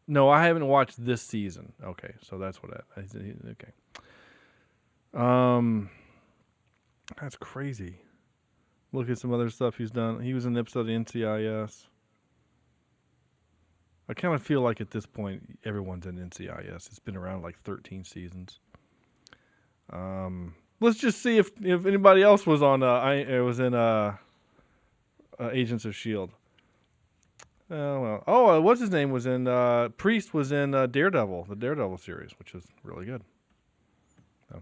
No, I haven't watched this season. Okay, so that's what okay. That's crazy. Look at some other stuff he's done. He was in an episode of NCIS. I kind of feel like at this point everyone's in NCIS. It's been around like 13 seasons. Let's just see if anybody else was on. Agents of S.H.I.E.L.D. What's his name was in Priest was in Daredevil, the Daredevil series, which is really good.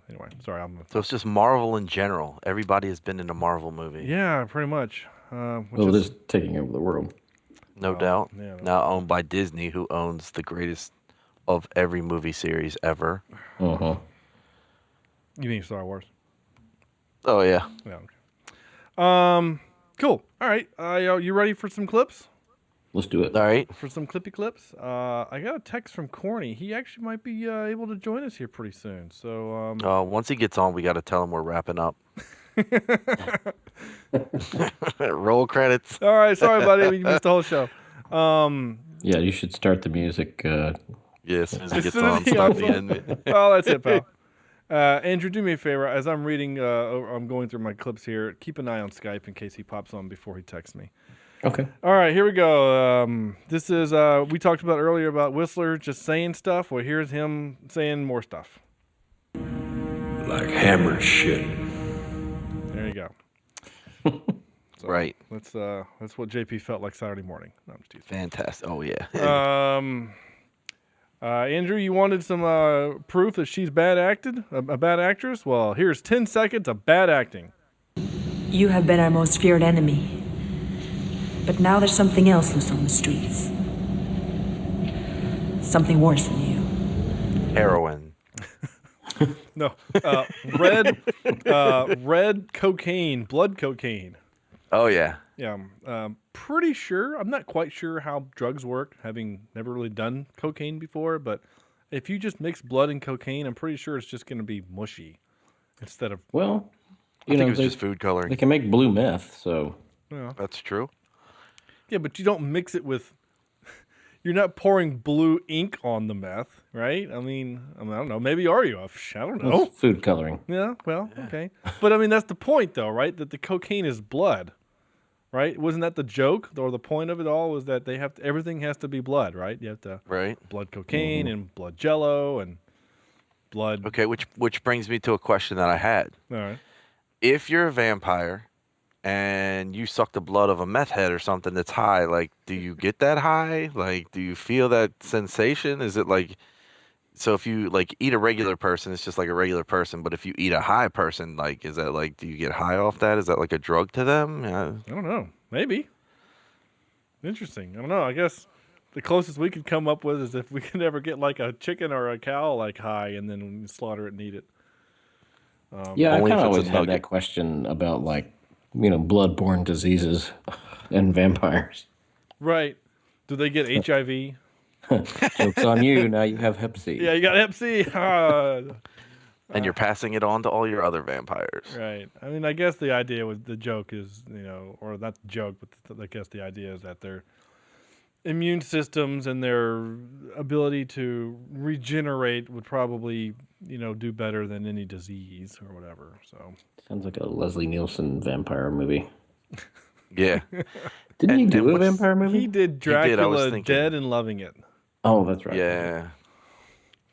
Anyway, sorry. So it's just Marvel in general. Everybody has been in a Marvel movie. Yeah, pretty much. Well, just taking over the world. No doubt. Yeah. Now owned by Disney, who owns the greatest of every movie series ever. Uh-huh. You mean Star Wars? Oh, yeah. Yeah. Okay. Cool. All right. You ready for some clips? Let's do it. All right. For some clippy clips. I got a text from Corny. He actually might be able to join us here pretty soon. So Once he gets on, we got to tell him we're wrapping up. Roll credits. all right, sorry, buddy. You missed the whole show. Yeah, you should start the music. Yeah, as soon as he As gets soon as on, he start gets the end. Oh, that's it, pal. Andrew, do me a favor. As I'm reading, I'm going through my clips here. Keep an eye on Skype in case he pops on before he texts me. Okay. All right, here we go. This is, we talked about earlier about Whistler just saying stuff. Well, here's him saying more stuff. Like hammered shit. There you go. So Right. That's what JP felt like Saturday morning. No, I'm just teasing. Fantastic. Oh, yeah. Andrew, you wanted some proof that she's bad acted, a bad actress? Well, here's 10 seconds of bad acting. You have been our most feared enemy. But now there's something else loose on the streets. Something worse than you. Heroin. No, red cocaine, blood cocaine. Oh, yeah. Yeah, pretty sure. I'm not quite sure how drugs work, having never really done cocaine before. But if you just mix blood and cocaine, I'm pretty sure it's just going to be mushy instead of. Well, I think it was just food coloring. They can make blue meth, so. Yeah. That's true. Yeah, but you don't mix it with. You're not pouring blue ink on the meth, right? I mean, I don't know. Maybe are you? I don't know. It's food coloring. Yeah, well, okay. But I mean, that's the point, though, right? That the cocaine is blood, right? Wasn't that the joke or the point of it all? Was that everything has to be blood, right? You have to blood cocaine and blood jello and blood. Okay, which brings me to a question that I had. All right. If you're a vampire and you suck the blood of a meth head or something that's high, like, do you get that high? Like, do you feel that sensation? Is it like, so if you like eat a regular person, it's just like a regular person, but if you eat a high person, like, is that like, do you get high off that? Is that like a drug to them? Yeah. I don't know. Maybe. Interesting. I don't know. I guess the closest we could come up with is if we could ever get like a chicken or a cow like high and then slaughter it and eat it. Yeah, I Only kind if of it's a always had nugget. that question about like, blood-borne diseases and vampires. Right. Do they get HIV? Joke's on you. Now you have Hep C. Yeah, you got Hep C. And you're passing it on to all your other vampires. Right. I mean, I guess the idea was the joke is, or not the joke, but I guess the idea is that their immune systems and their ability to regenerate would probably do better than any disease or whatever. So Sounds like a Leslie Nielsen vampire movie. Yeah. Didn't he And do a what's vampire movie? he did He did. I was Dracula thinking. Dead and Loving It. Oh, that's right. Yeah.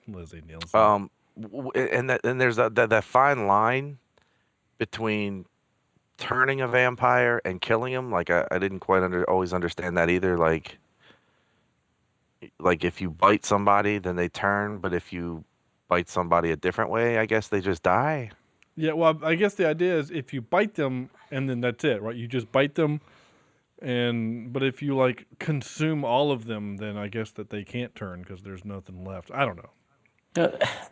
Leslie Nielsen. And there's that fine line between turning a vampire and killing him. Like I didn't quite always understand that either. Like if you bite somebody, then they turn, but if you bite somebody a different way, I guess they just die. Yeah, well, I guess the idea is if you bite them and then that's it, right? You just bite them, but if you like consume all of them, then I guess that they can't turn because there's nothing left. I don't know.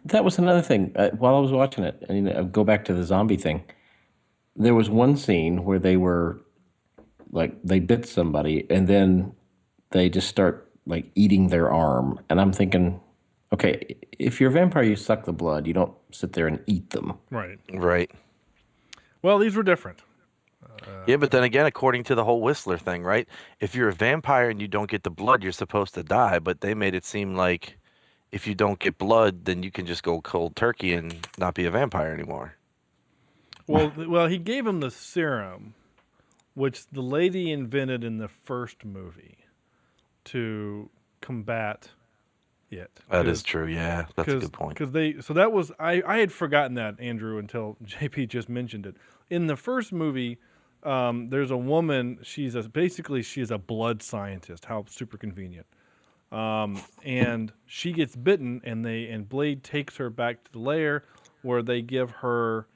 That was another thing. While I was watching it, and go back to the zombie thing, there was one scene where they were like they bit somebody, and then they just start like eating their arm, and I'm thinking, okay, if you're a vampire, you suck the blood. You don't sit there and eat them. Right. Right. Well, these were different. Yeah, but then again, according to the whole Whistler thing, right? If you're a vampire and you don't get the blood, you're supposed to die. But they made it seem like if you don't get blood, then you can just go cold turkey and not be a vampire anymore. Well, he gave him the serum, which the lady invented in the first movie to combat it. That is true. Yeah, that's a good point. Because I had forgotten that, Andrew, until JP just mentioned it. In the first movie, there's a woman. She's a blood scientist. How super convenient. And she gets bitten, and Blade takes her back to the lair where they give her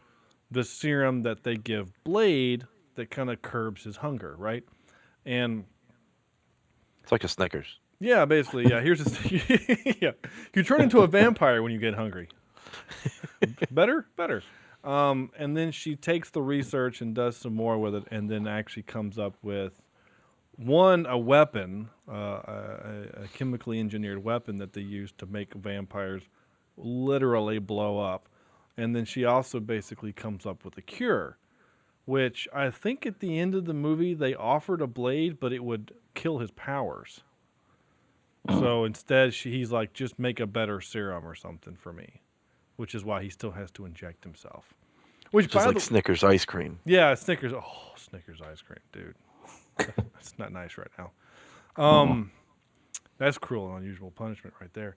the serum that they give Blade that kind of curbs his hunger, right? And It's like a Snickers. yeah, basically, yeah. Here's yeah. You turn into a vampire when you get hungry. Better. And then she takes the research and does some more with it, and then actually comes up with a weapon, a chemically engineered weapon that they use to make vampires literally blow up. And then she also basically comes up with a cure, which I think at the end of the movie they offered a Blade, but it would kill his powers. So instead, he's like, just make a better serum or something for me, which is why he still has to inject himself. Which Just like Snickers ice cream. Yeah, Snickers. Oh, Snickers ice cream, dude. That's not nice right now. That's cruel and unusual punishment right there.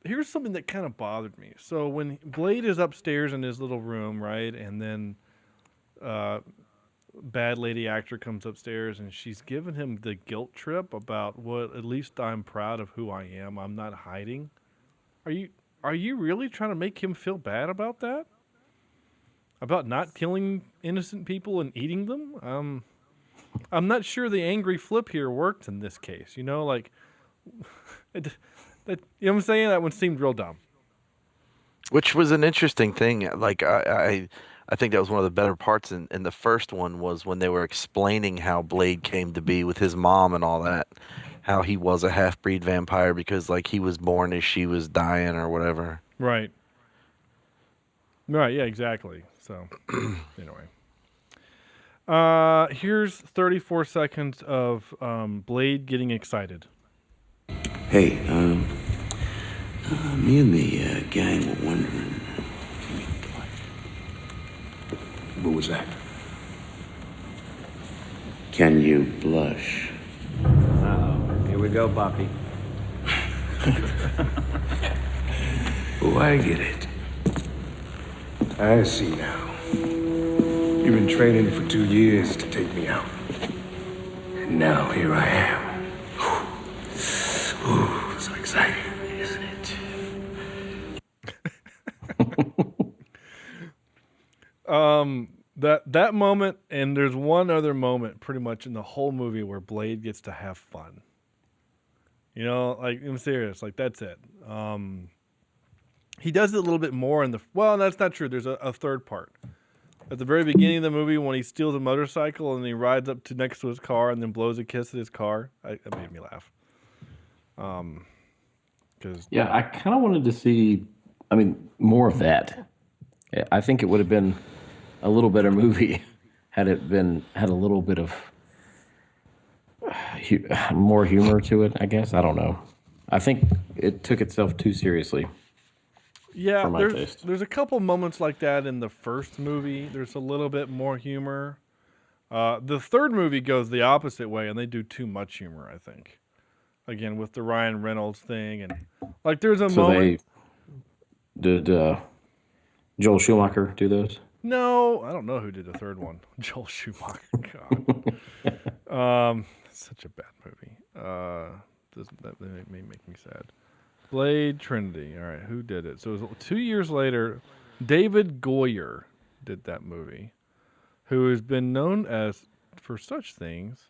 Here's something that kind of bothered me. So when Blade is upstairs in his little room, right, and then bad lady actor comes upstairs and she's giving him the guilt trip about what at least I'm proud of who I am. I'm not hiding. Are you really trying to make him feel bad about that? About not killing innocent people and eating them? I'm not sure the angry flip here worked in this case. You know, like you know what I'm saying? That one seemed real dumb. Which was an interesting thing. Like I think that was one of the better parts in the first one was when they were explaining how Blade came to be with his mom and all that. How he was a half-breed vampire because like he was born as she was dying or whatever. Right. Right, yeah, exactly. So anyway. Here's 34 seconds of Blade getting excited. Hey, me and the gang were wondering. What was that? Can you blush? Here we go, Poppy. Oh, I get it. I see now. You've been training for 2 years to take me out. And now here I am. Ooh, so exciting, isn't it? That moment, and there's one other moment pretty much in the whole movie where Blade gets to have fun. You know, like, I'm serious, like, that's it. He does it a little bit more well, that's not true. There's a third part. At the very beginning of the movie, when he steals a motorcycle and he rides up to next to his car and then blows a kiss at his car, that made me laugh. Yeah, I kind of wanted to see, more of that. I think it would have been a little better movie had it had a little bit of more humor to it, I guess. I don't know. I think it took itself too seriously. Yeah, for my taste. there's a couple moments like that in the first movie. There's a little bit more humor. The third movie goes the opposite way, and they do too much humor, I think. Again, with the Ryan Reynolds thing, and like there's a So moment. did Joel Schumacher do those? No, I don't know who did the third one. Joel Schumacher. God. Such a bad movie. That may make me sad. Blade Trinity. All right, who did it? So it was 2 years later. David Goyer did that movie, who has been known as for such things,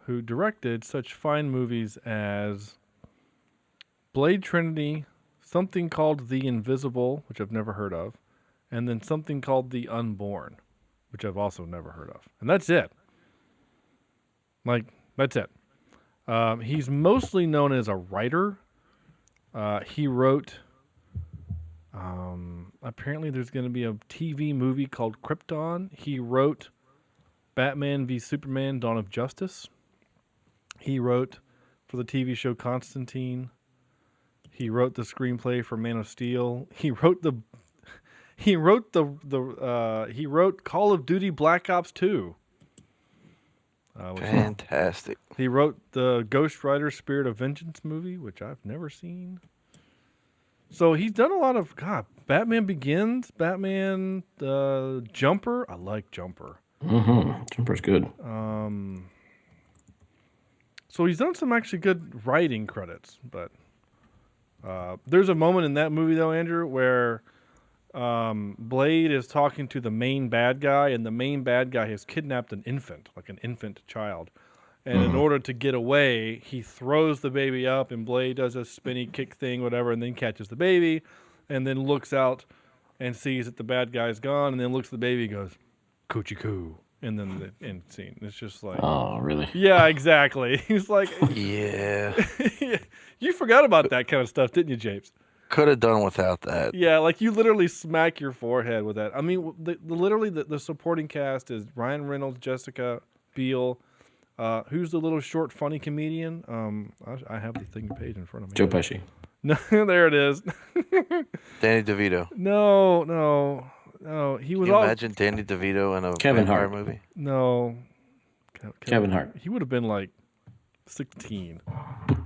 who directed such fine movies as Blade Trinity, something called The Invisible, which I've never heard of, and then something called The Unborn, which I've also never heard of. And that's it. Like, that's it. He's mostly known as a writer. He wrote, apparently there's going to be a TV movie called Krypton. He wrote Batman v Superman, Dawn of Justice. He wrote for the TV show Constantine. He wrote the screenplay for Man of Steel. He wrote Call of Duty Black Ops 2. Fantastic. He wrote the Ghost Rider Spirit of Vengeance movie, which I've never seen. So he's done a lot of Batman Begins, Batman Jumper. I like Jumper. Mm-hmm. Jumper's good. So he's done some actually good writing credits, but there's a moment in that movie though, Andrew, where Blade is talking to the main bad guy, and the main bad guy has kidnapped an infant, like an infant child. And in order to get away, he throws the baby up, and Blade does a spinny kick thing, whatever, and then catches the baby, and then looks out and sees that the bad guy's gone, and then looks at the baby and goes, "Coochie coo." And then the end scene. It's just like... Oh, really? Yeah, exactly. He's like... Yeah. You forgot about that kind of stuff, didn't you, Japes? Could have done without that. Yeah, like you literally smack your forehead with that. I mean, literally the supporting cast is Ryan Reynolds, Jessica Biel, who's the little short funny comedian? I have the thing page in front of me. Joe Pesci. No, there it is. Danny DeVito. No. He was Can you imagine Danny DeVito in a Kevin vampire Hart movie? No. Kevin Hart. He would have been like 16.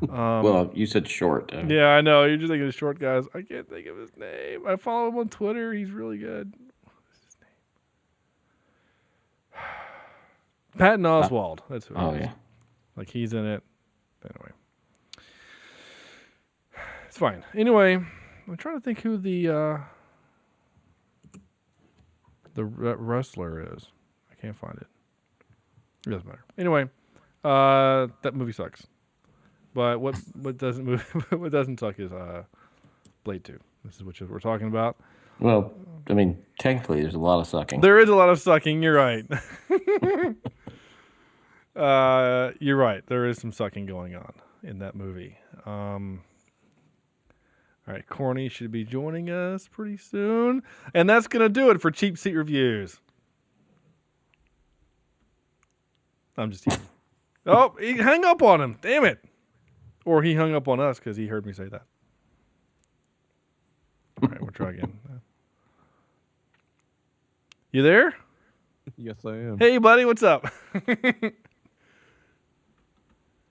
Well, you said short. Yeah, I know. You're just thinking of short guys. I can't think of his name. I follow him on Twitter. He's really good. What's his name? Patton Oswalt. That's who it is. Yeah. Like, he's in it. Anyway. It's fine. Anyway, I'm trying to think who the wrestler is. I can't find it. It doesn't matter. Anyway, that movie sucks. But what doesn't suck is Blade 2. This is what we're talking about. Well, I mean, technically, there's a lot of sucking. There is a lot of sucking. You're right. You're right. There is some sucking going on in that movie. All right, Corny should be joining us pretty soon. And that's going to do it for Cheapseat Reviews. I'm just teasing. Oh, he hung up on him. Damn it. Or he hung up on us because he heard me say that. All right, we'll try again. You there? Yes, I am. Hey, buddy, what's up?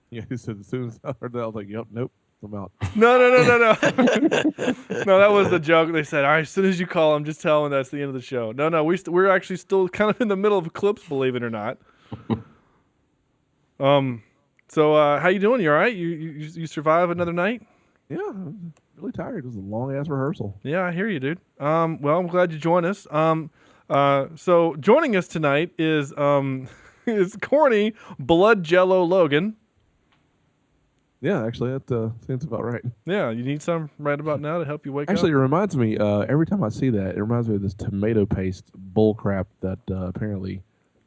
Yeah, he said as soon as I heard that, I was like, yep, nope, I'm out. No. No, that was the joke. They said, all right, as soon as you call him, just tell him that's the end of the show. No, we're actually still kind of in the middle of clips, believe it or not. So how you doing? You all right? You survive another night? Yeah, I'm really tired. It was a long-ass rehearsal. Yeah, I hear you, dude. Well, I'm glad you joined us. So joining us tonight is Corny Blood Jello Logan. Yeah, actually, that seems about right. Yeah, you need some right about now to help you wake Actually, up? it reminds me, every time I see that, it reminds me of this tomato paste bull crap that apparently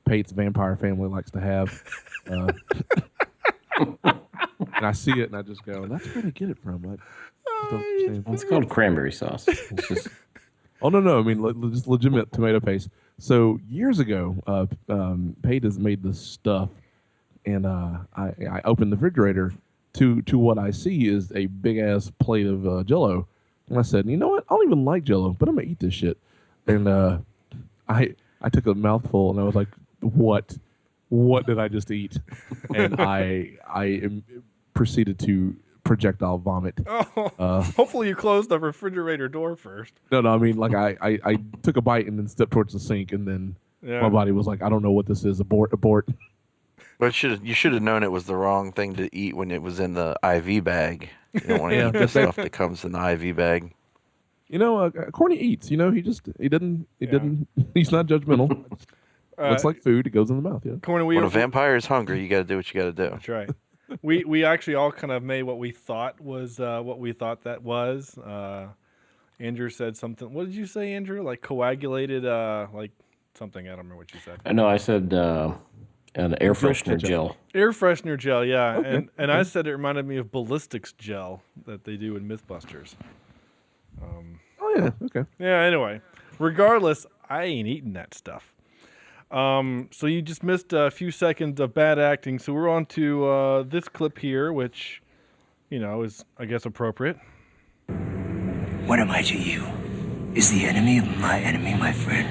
Pate's vampire family likes to have. And I see it and I just go, that's where they get it from. Like, It's called cranberry sauce. It's just... Oh, no. I mean, just legitimate tomato paste. So years ago, Pate has made this stuff, and I opened the refrigerator to what I see is a big-ass plate of Jell-O, And I said, you know what? I don't even like Jell-O, but I'm gonna eat this shit. And I took a mouthful and I was like, what? What did I just eat? And I proceeded to projectile vomit. Hopefully you closed the refrigerator door first. No, I mean, like I took a bite and then stepped towards the sink, and then my body was like, I don't know what this is. Abort. But you should have known it was the wrong thing to eat when it was in the IV bag. You don't want to eat the stuff that comes in the IV bag. You know, Corny eats. You know, he didn't. He's not judgmental. Looks like food. It goes in the mouth. Yeah. Corny, when a vampire is hungry, you got to do what you got to do. That's right. We actually all kind of made what we thought was what we thought that was. Andrew said something. What did you say, Andrew? Like coagulated, like something. I don't remember what you said. No, I said an air freshener gel. Air freshener gel, yeah. Okay. And I said it reminded me of ballistics gel that they do in Mythbusters. Oh yeah. Okay. Yeah. Anyway, regardless, I ain't eating that stuff. So you just missed a few seconds of bad acting. So we're on to this clip here, which, is, I guess, appropriate. What am I to you? Is the enemy of my enemy my friend?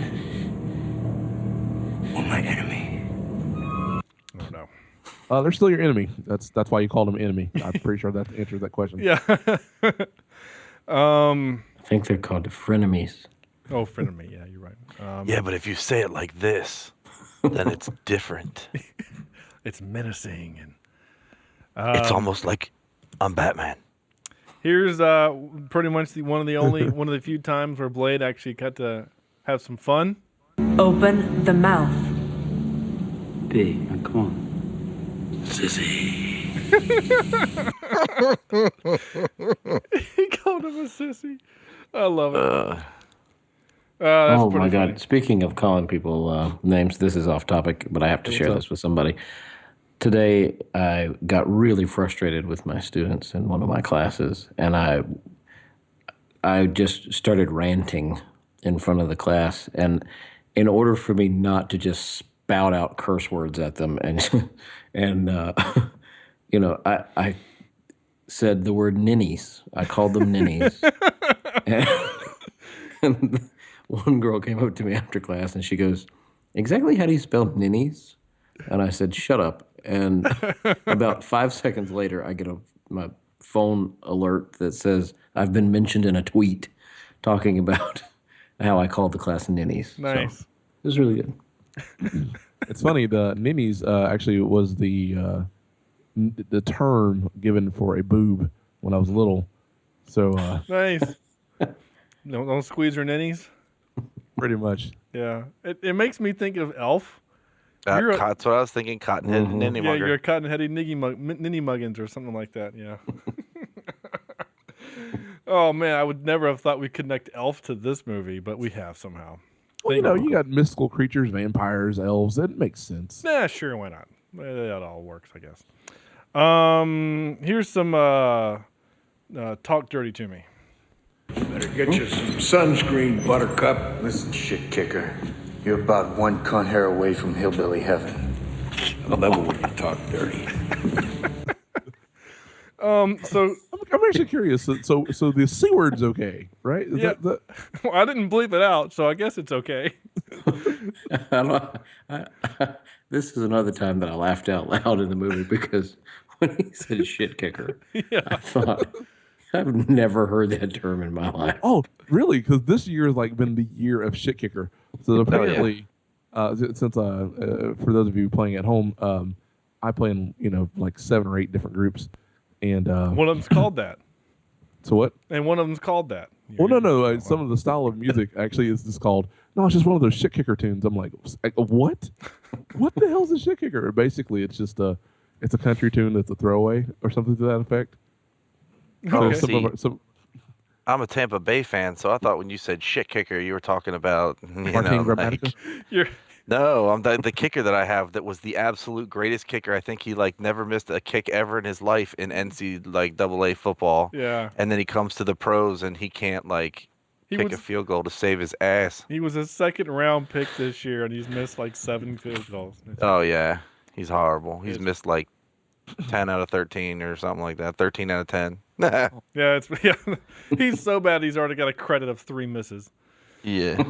Or my enemy? Oh, no. They're still your enemy. That's why you called them enemy. I'm pretty sure that answers that question. Yeah. I think they're called frenemies. Oh, frenemy. Yeah, you're right. Yeah, but if you say it like this, then it's different. It's menacing and it's almost like I'm Batman. Here's pretty much one of the few times where Blade actually got to have some fun. Open the mouth. B, come on. Sissy. He called him a sissy. I love it. Oh my God! Speaking of calling people names, this is off topic, but I have to share this with somebody. Today, I got really frustrated with my students in one of my classes, and I just started ranting in front of the class. And in order for me not to just spout out curse words at them, I said the word ninnies. I called them ninnies. and one girl came up to me after class and she goes, "Exactly how do you spell ninnies?" And I said, "Shut up." And about 5 seconds later, I get my phone alert that says I've been mentioned in a tweet talking about how I called the class ninnies. Nice. So, it was really good. It's funny. The ninnies actually was the term given for a boob when I was little. So nice. Don't squeeze her ninnies. Pretty much. Yeah. It makes me think of Elf. That's what I was thinking. Cotton-headed ninny mugger. Yeah, you're a cotton-headed ninny muggins or something like that. Yeah. Oh man, I would never have thought we'd connect Elf to this movie, but we have somehow. Well, you got mystical creatures, vampires, elves. That makes sense. Yeah, sure, why not? That all works, I guess. Here's some talk dirty to me. Better get you some sunscreen, Buttercup. Listen, shit kicker. You're about one cunt hair away from hillbilly heaven. I love it when you talk dirty. So I'm actually curious. So the C word's okay, right? Well, I didn't bleep it out, so I guess it's okay. This is another time that I laughed out loud in the movie because when he said shit kicker, I thought, I've never heard that term in my life. Oh, really? Because this year has been the year of shit kicker. So apparently, since for those of you playing at home, I play in 7 or 8 different groups, and one of them's called that. So what? And one of them's called that. Well, no. Some of the style of music actually is just called. No, it's just one of those shit kicker tunes. I'm like, what? What the hell's a shit kicker? Basically, it's just it's a country tune that's a throwaway or something to that effect. Okay. I'm a Tampa Bay fan, so I thought when you said shit kicker, you were talking about No, I'm the kicker that I have that was the absolute greatest kicker. I think he never missed a kick ever in his life in NCAA football. Yeah. And then he comes to the pros and he can't kick a field goal to save his ass. He was a second-round pick this year, and he's missed 7 field goals. Oh yeah, he's horrible. He's missed 10 out of 13 or something like that. 13 out of 10. Yeah, he's so bad he's already got a credit of 3 misses. Yeah.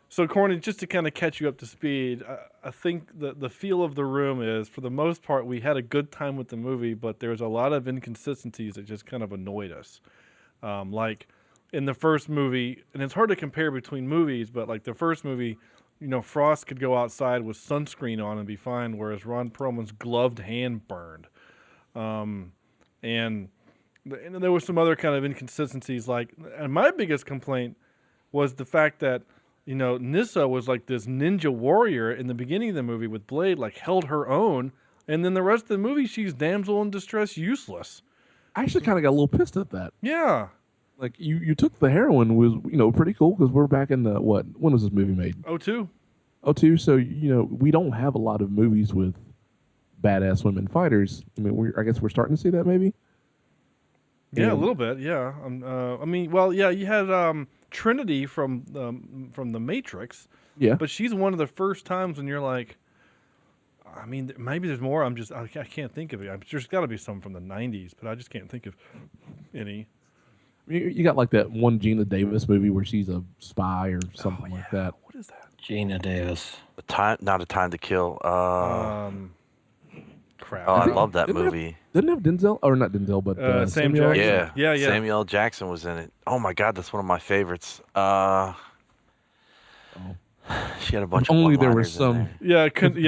So Corny, just to kind of catch you up to speed, I think the feel of the room is, for the most part, we had a good time with the movie, but there's a lot of inconsistencies that just kind of annoyed us. Like in the first movie, and it's hard to compare between movies, but like the first movie, Frost could go outside with sunscreen on and be fine, whereas Ron Perlman's gloved hand burned. And there were some other kind of inconsistencies. And my biggest complaint was the fact that, Nyssa was like this ninja warrior in the beginning of the movie with Blade, like held her own. And then the rest of the movie, she's damsel in distress, useless. I actually kind of got a little pissed at that. Yeah. Like you took the heroine was, pretty cool because we're back in the, when was this movie made? 2002. 2002. So, we don't have a lot of movies with badass women fighters. I mean, I guess we're starting to see that maybe. Yeah, a little bit. Yeah. You had Trinity from the Matrix. Yeah. But she's one of the first times when you're like, I mean, maybe there's more. I can't think of it. There's got to be some from the 90s, but I just can't think of any. You got like that one Gina Davis movie where she's a spy or something like that. What is that? Gina Davis. Not a Time to Kill. Crap. Oh, I love that movie. Didn't it have Denzel, or not Denzel, but Samuel Jackson? Yeah. Samuel L. Jackson was in it. Oh my God, that's one of my favorites. She had a bunch If of only there was one-liners in some. there.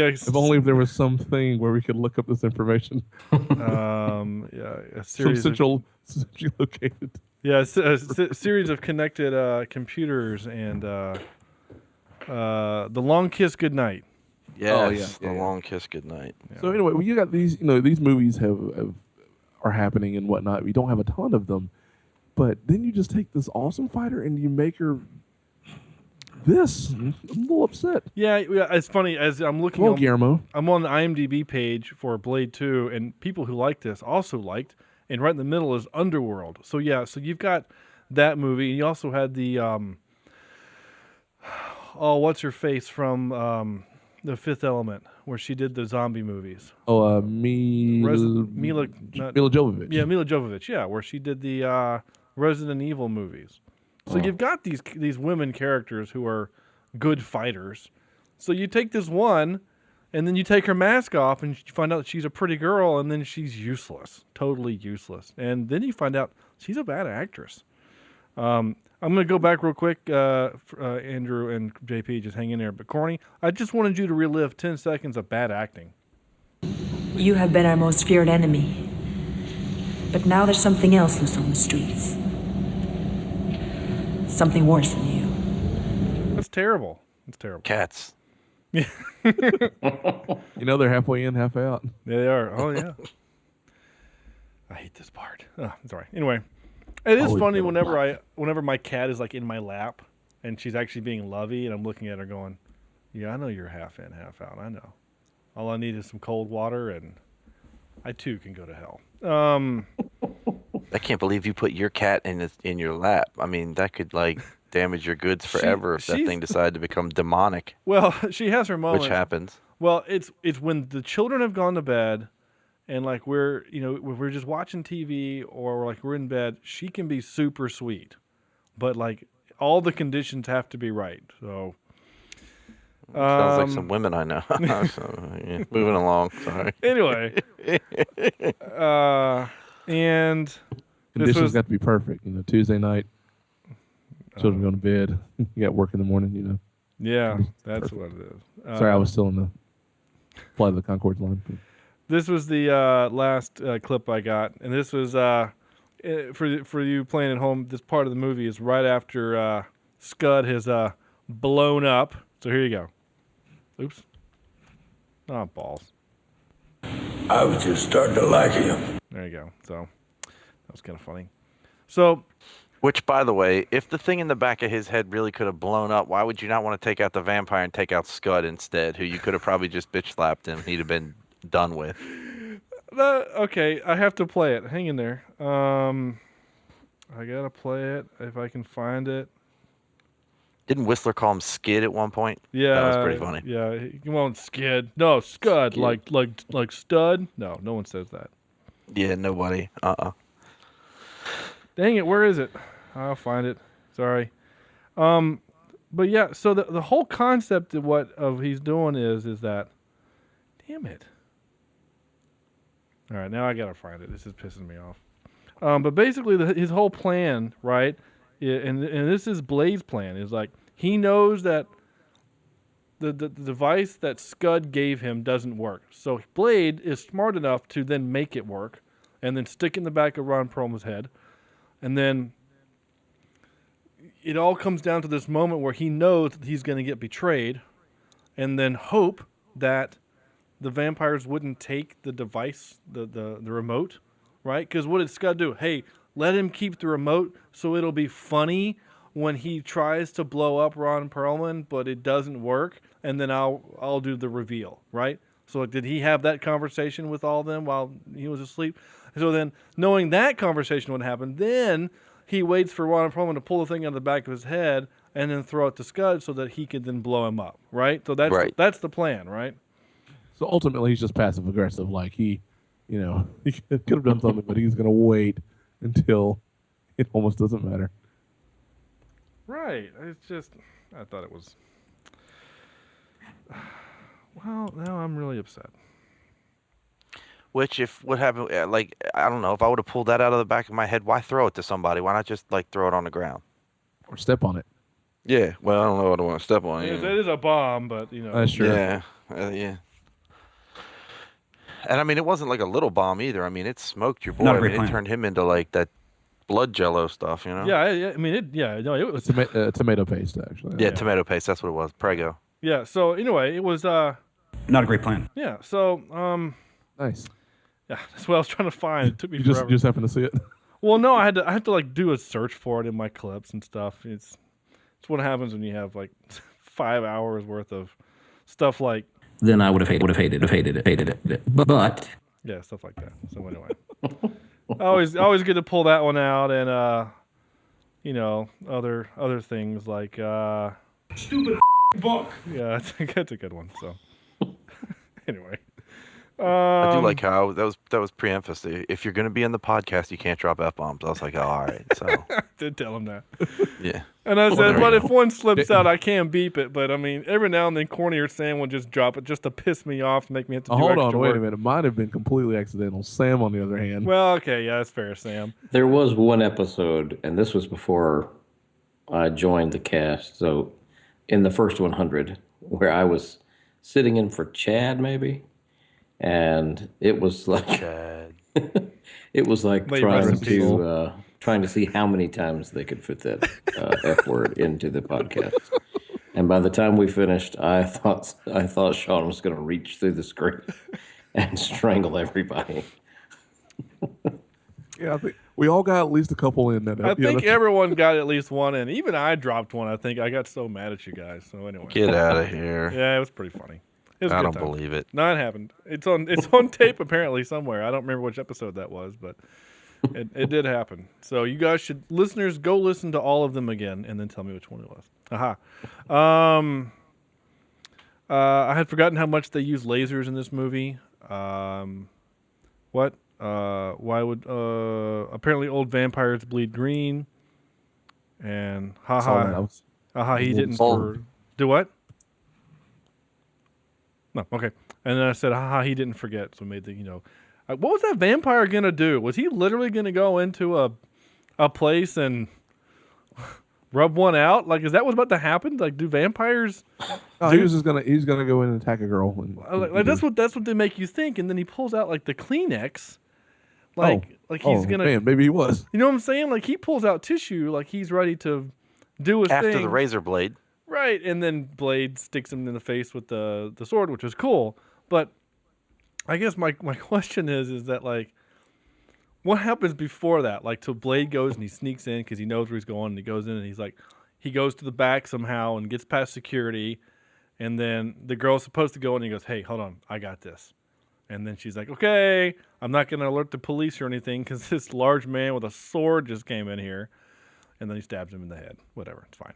If only there was something where we could look up this information. A series centrally located. Yeah, a series of connected computers and The Long Kiss Goodnight. Yes, The Long Kiss Goodnight. Yeah. So anyway, you got these. These movies are happening and whatnot. We don't have a ton of them, but then you just take this awesome fighter and you make her this. I'm a little upset. Yeah, it's funny as I'm looking. Well, Guillermo. I'm on the IMDb page for Blade 2, and people who like this also liked. And right in the middle is Underworld. So so you've got that movie, and you also had the what's her face from The Fifth Element, where she did the zombie movies. Oh, Mila Jovovich. Yeah, Mila Jovovich. Yeah, where she did the Resident Evil movies. So you've got these women characters who are good fighters. So you take this one, and then you take her mask off, and you find out that she's a pretty girl, and then she's useless, totally useless. And then you find out she's a bad actress. I'm going to go back real quick, Andrew and JP, just hang in there. But Corny, I just wanted you to relive 10 seconds of bad acting. You have been our most feared enemy. But now there's something else loose on the streets. Something worse than you. That's terrible. It's terrible. Cats. Yeah. They're halfway in, half out. They are. Oh, yeah. I hate this part. Oh, sorry. Anyway, it is funny whenever my cat is like in my lap and she's actually being lovey and I'm looking at her going, yeah, I know you're half in, half out. I know. All I need is some cold water and I too can go to hell. I can't believe you put your cat in your lap. I mean, that could damage your goods forever if that thing decided to become demonic. Well, she has her moments. Which happens. Well, it's when the children have gone to bed and we're just watching TV or we're in bed, she can be super sweet. But all the conditions have to be right. So sounds like some women I know. So, yeah, moving along. Sorry. Anyway, and conditions got to be perfect. Tuesday night, children going to bed. You got work in the morning. Yeah, that's what it is. Sorry, I was still in the Flight of the Conchords line. This was the last clip I got, and this was for you playing at home. This part of the movie is right after Scud has blown up. So here you go. Oops. Oh, balls. I was just starting to like him. There you go. So that was kind of funny. So, which, by the way, if the thing in the back of his head really could have blown up, why would you not want to take out the vampire and take out Scud instead, who you could have probably just bitch slapped him? He'd have been done with. Okay, I have to play it. Hang in there. I gotta play it if I can find it. Didn't Whistler call him Skid at one point? Yeah, that was pretty funny. Yeah, come on, Skid. No, Scud, Skid. like stud. No one says that. Yeah, nobody. Dang it, where is it? I'll find it. Sorry. But yeah, so the whole concept of what he's doing is that, damn it. All right, now I gotta find it. This is pissing me off. But basically, his whole plan, right, and this is Blade's plan, is like he knows that the device that Scud gave him doesn't work. So Blade is smart enough to then make it work, and then stick it in the back of Ron Perlman's head, and then it all comes down to this moment where he knows that he's going to get betrayed, and then hope that the vampires wouldn't take the device, the remote, right? Because what did Scud do? Hey, let him keep the remote so it'll be funny when he tries to blow up Ron Perlman, but it doesn't work, and then I'll do the reveal, right? So did he have that conversation with all of them while he was asleep? So then, knowing that conversation would happen, then he waits for Ron Perlman to pull the thing out of the back of his head and then throw it to Scud so that he could then blow him up, right? So that's the plan, right? So ultimately, he's just passive aggressive. Like he could have done something, but he's gonna wait until it almost doesn't matter. Right. It's just, I thought it was. Well, now I'm really upset. Which, if what happened, like, I don't know, if I would have pulled that out of the back of my head, why throw it to somebody? Why not just like throw it on the ground or step on it? Yeah. Well, I don't know what I want to step on. It is a bomb, but That's true. Yeah. Yeah. And I mean, it wasn't like a little bomb either. I mean, it smoked your boy. Not a great It plan. turned him into like that blood jello stuff, you know? Yeah, I mean, it was tomato paste, actually. Yeah, tomato paste. That's what it was. Prego. Yeah. So anyway, it was not a great plan. Yeah. So nice. Yeah, that's what I was trying to find. It took me You forever. just happened to see it. Well, no, I had to like do a search for it in my clips and stuff. It's what happens when you have like 5 hours worth of stuff like. Then I would have hated it. But yeah, stuff like that. So anyway, I always get to pull that one out, and other things like stupid book. Yeah, that's a good one. So anyway. I do like how that was pre-emphasis. If you're going to be in the podcast, you can't drop F-bombs. I was like, oh, all right. So I did tell him that. Yeah. And I said, but if one slips out, I can beep it. But I mean, every now and then, Corny or Sam will just drop it just to piss me off, to make me have to do Hold extra on, wait work. a minute. It might have been completely accidental. Sam, on the other hand. Well, okay, yeah, that's fair, Sam. there was one episode, and this was before I joined the cast. So in the first 100, where I was sitting in for Chad, maybe. And it was like it was like trying to see how many times they could fit that F word into the podcast. And by the time we finished, I thought Sean was going to reach through the screen and strangle everybody. Yeah, I think we all got at least a couple in that. I think everyone got at least one in. Even I dropped one. I think I got so mad at you guys. So anyway, get out of here. Yeah, it was pretty funny. I don't believe it. No, it happened. It's on tape apparently somewhere. I don't remember which episode that was, but it did happen. So you guys listeners, go listen to all of them again and then tell me which one it was. Aha. I had forgotten how much they use lasers in this movie. What? Why would apparently old vampires bleed green? And he didn't do what? No, okay. And then I said, he didn't forget. So made what was that vampire going to do? Was he literally going to go into a place and rub one out? Like, is that what's about to happen? Like, do vampires? He was just he's gonna go in and attack a girl. And, that's what they make you think. And then he pulls out like the Kleenex. Like he's going to. Man, maybe he was. You know what I'm saying? Like he pulls out tissue like he's ready to do his thing. After the razor blade. Right, and then Blade sticks him in the face with the sword, which is cool. But I guess my question is that, like, what happens before that? Like, till Blade goes and he sneaks in because he knows where he's going, and he goes in and he goes to the back somehow and gets past security, and then the girl's supposed to go and he goes, hey, hold on, I got this. And then she's like, okay, I'm not going to alert the police or anything because this large man with a sword just came in here. And then he stabs him in the head. Whatever, it's fine.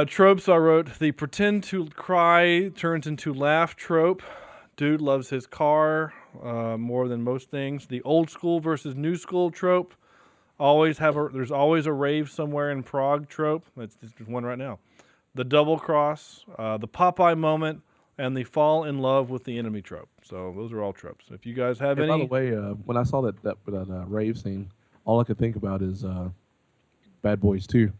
Tropes I wrote, the pretend to cry turns into laugh trope. Dude loves his car more than most things. The old school versus new school trope. There's always a rave somewhere in Prague trope. There's one right now. The double cross, the Popeye moment, and the fall in love with the enemy trope. So those are all tropes. If you guys have Hey, any, by the way, when I saw that rave scene, all I could think about is Bad Boys 2.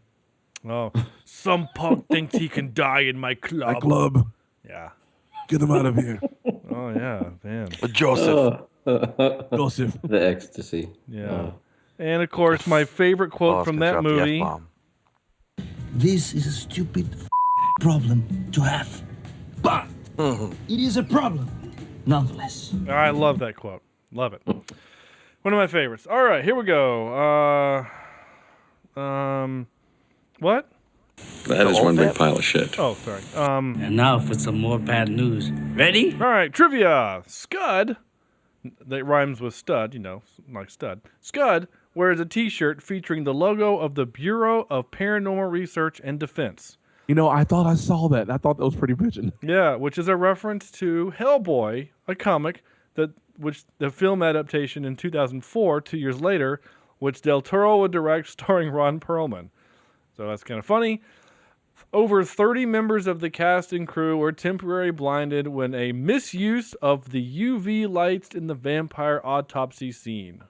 oh, some punk thinks he can die in my club. My club. Yeah. Get him out of here. Oh yeah, man. Joseph. Joseph. The ecstasy. Yeah. And of course, my favorite quote from that movie. This is a stupid problem to have, but it is a problem nonetheless. I love that quote. Love it. One of my favorites. All right, here we go. What? That is one big pile of shit. Oh, sorry. And now for some more bad news. Ready? All right, trivia. Scud, that rhymes with stud, like stud. Scud wears a T-shirt featuring the logo of the Bureau of Paranormal Research and Defense. I thought I saw that. I thought that was pretty bitchin'. Yeah, which is a reference to Hellboy, a comic which the film adaptation in 2004, 2 years later, which Del Toro would direct, starring Ron Perlman. So that's kind of funny. Over 30 members of the cast and crew were temporarily blinded when a misuse of the UV lights in the vampire autopsy scene.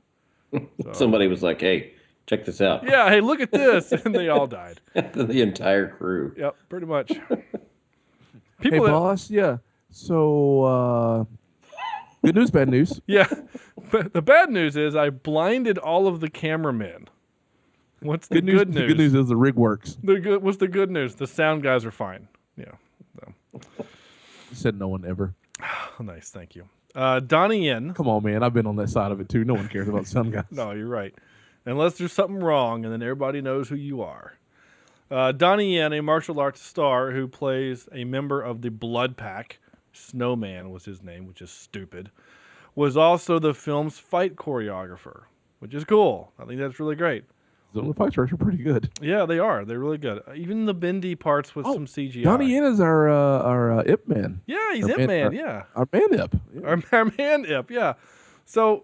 So, somebody was like, "Hey, check this out." Yeah, hey, look at this, and they all died. The entire crew. Yep, pretty much. Hey, boss. Yeah. So, good news, bad news. Yeah, but the bad news is I blinded all of the cameramen. What's the good news? The good news is the rig works. What's the good news? The sound guys are fine. Yeah. So. Said no one ever. Nice, thank you. Donnie Yen. Come on, man. I've been on that side of it too. No one cares about sound guys. No, you're right. Unless there's something wrong, and then everybody knows who you are. Donnie Yen, a martial arts star who plays a member of the Blood Pack, Snowman was his name, which is stupid, was also the film's fight choreographer, which is cool. I think that's really great. The fights are pretty good. Yeah, they are. They're really good. Even the bendy parts with some CGI. Donnie Yen is our Ip Man. Yeah, he's Ip Man. Yeah, our man Ip. Yeah. Our man Ip. Yeah. So,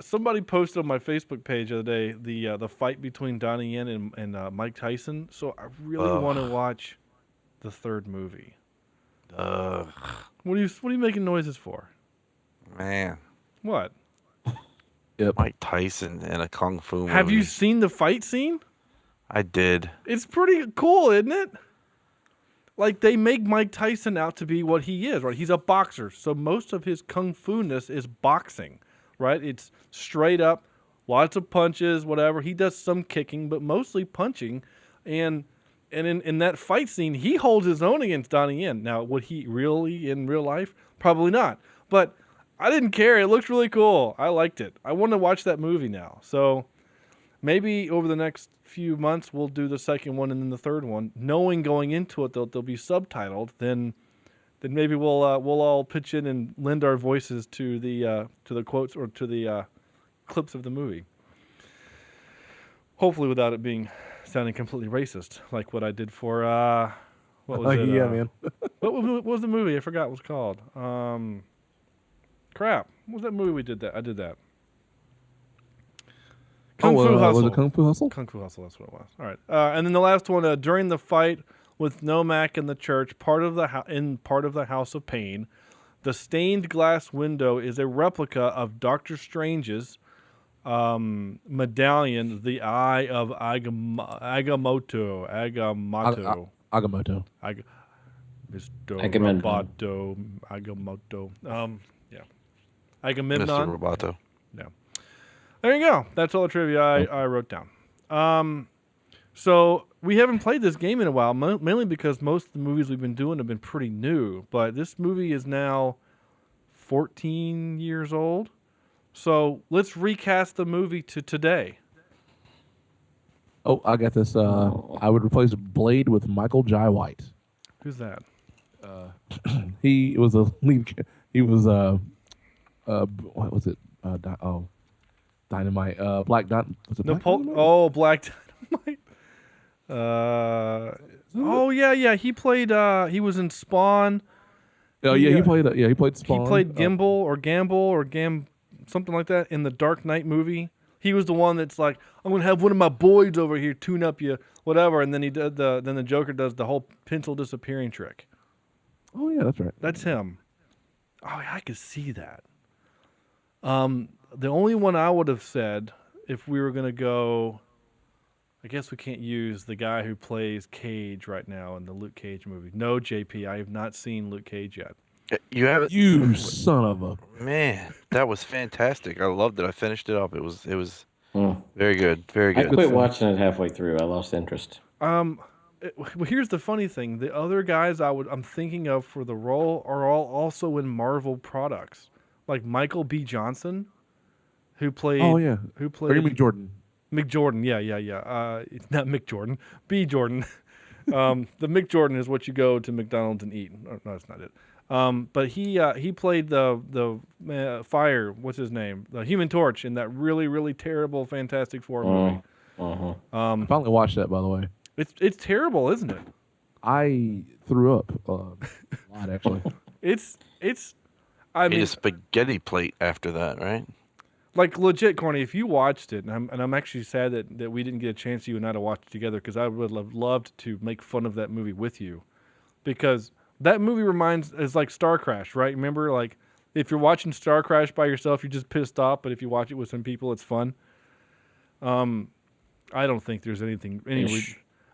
somebody posted on my Facebook page the other day the fight between Donnie Yen and Mike Tyson. So I really want to watch the third movie. What are you making noises for? Man. What? Yep. Mike Tyson in a kung fu movie. Have you seen the fight scene? I did. It's pretty cool, isn't it? Like, they make Mike Tyson out to be what he is, right? He's a boxer, so most of his kung fu-ness is boxing, right? It's straight up, lots of punches, whatever. He does some kicking, but mostly punching. And in that fight scene, he holds his own against Donnie Yen. Now, would he really in real life? Probably not. But I didn't care. It looked really cool. I liked it. I want to watch that movie now. So maybe over the next few months we'll do the second one and then the third one, knowing going into it they'll be subtitled. Then maybe we'll all pitch in and lend our voices to the quotes or to the clips of the movie. Hopefully, without it sounding completely racist, like what I did for what was it? Yeah, man. what was the movie? I forgot what it was called. Crap. What was that movie we did that? I did that. Kung Fu Hustle. Was it Kung Fu Hustle? Kung Fu Hustle, that's what it was. All right. And then the last one, during the fight with Nomak in the church, part of the House of Pain, the stained glass window is a replica of Doctor Strange's medallion, the Eye of Agamotto. Agamotto. Mr. Agamemnon. Agamotto. Yeah. Agamemnon. Mr. Roboto. Yeah. There you go. That's all the trivia I wrote down. So we haven't played this game in a while, mainly because most of the movies we've been doing have been pretty new. But this movie is now 14 years old. So let's recast the movie to today. Oh, I got this. I would replace Blade with Michael Jai White. Who's that? He was a lead. He was what was it? Dynamite. Black Dynamite. Was it Black Dynamite? Oh, Black Dynamite. Oh yeah. He played. He was in Spawn. Oh yeah, he played. He played Spawn. He played Gamble or something like that in the Dark Knight movie. He was the one that's like, I'm gonna have one of my boys over here tune up you, whatever, and then the Joker does the whole pencil disappearing trick. Oh yeah, that's right. That's him. Oh, I could see that. The only one I would have said if we were gonna go, I guess we can't use the guy who plays Cage right now in the Luke Cage movie. No, JP, I have not seen Luke Cage yet. You haven't? You son of a man! That was fantastic. I loved it. I finished it up. It was very good. Very I good. quit watching it halfway through. I lost interest. Well, here's the funny thing: the other guys I'm thinking of for the role are all also in Marvel products, like Michael B. Johnson, who played. Oh yeah. Who played? Or you mean Jordan? McJordan, yeah. It's not Mick Jordan. B. Jordan. The Mick Jordan is what you go to McDonald's and eat. No, that's not it. But he played the Fire. What's his name? The Human Torch in that really, really terrible Fantastic Four movie. I finally watched that, by the way. It's terrible, isn't it? I threw up a lot, actually. I mean, a spaghetti plate after that, right? Like legit, Corny. If you watched it, and I'm actually sad that we didn't get a chance, you and I, to watch it together, because I would have loved to make fun of that movie with you, because that movie is like Star Crash, right? Remember, like if you're watching Star Crash by yourself, you're just pissed off, but if you watch it with some people, it's fun. I don't think there's anything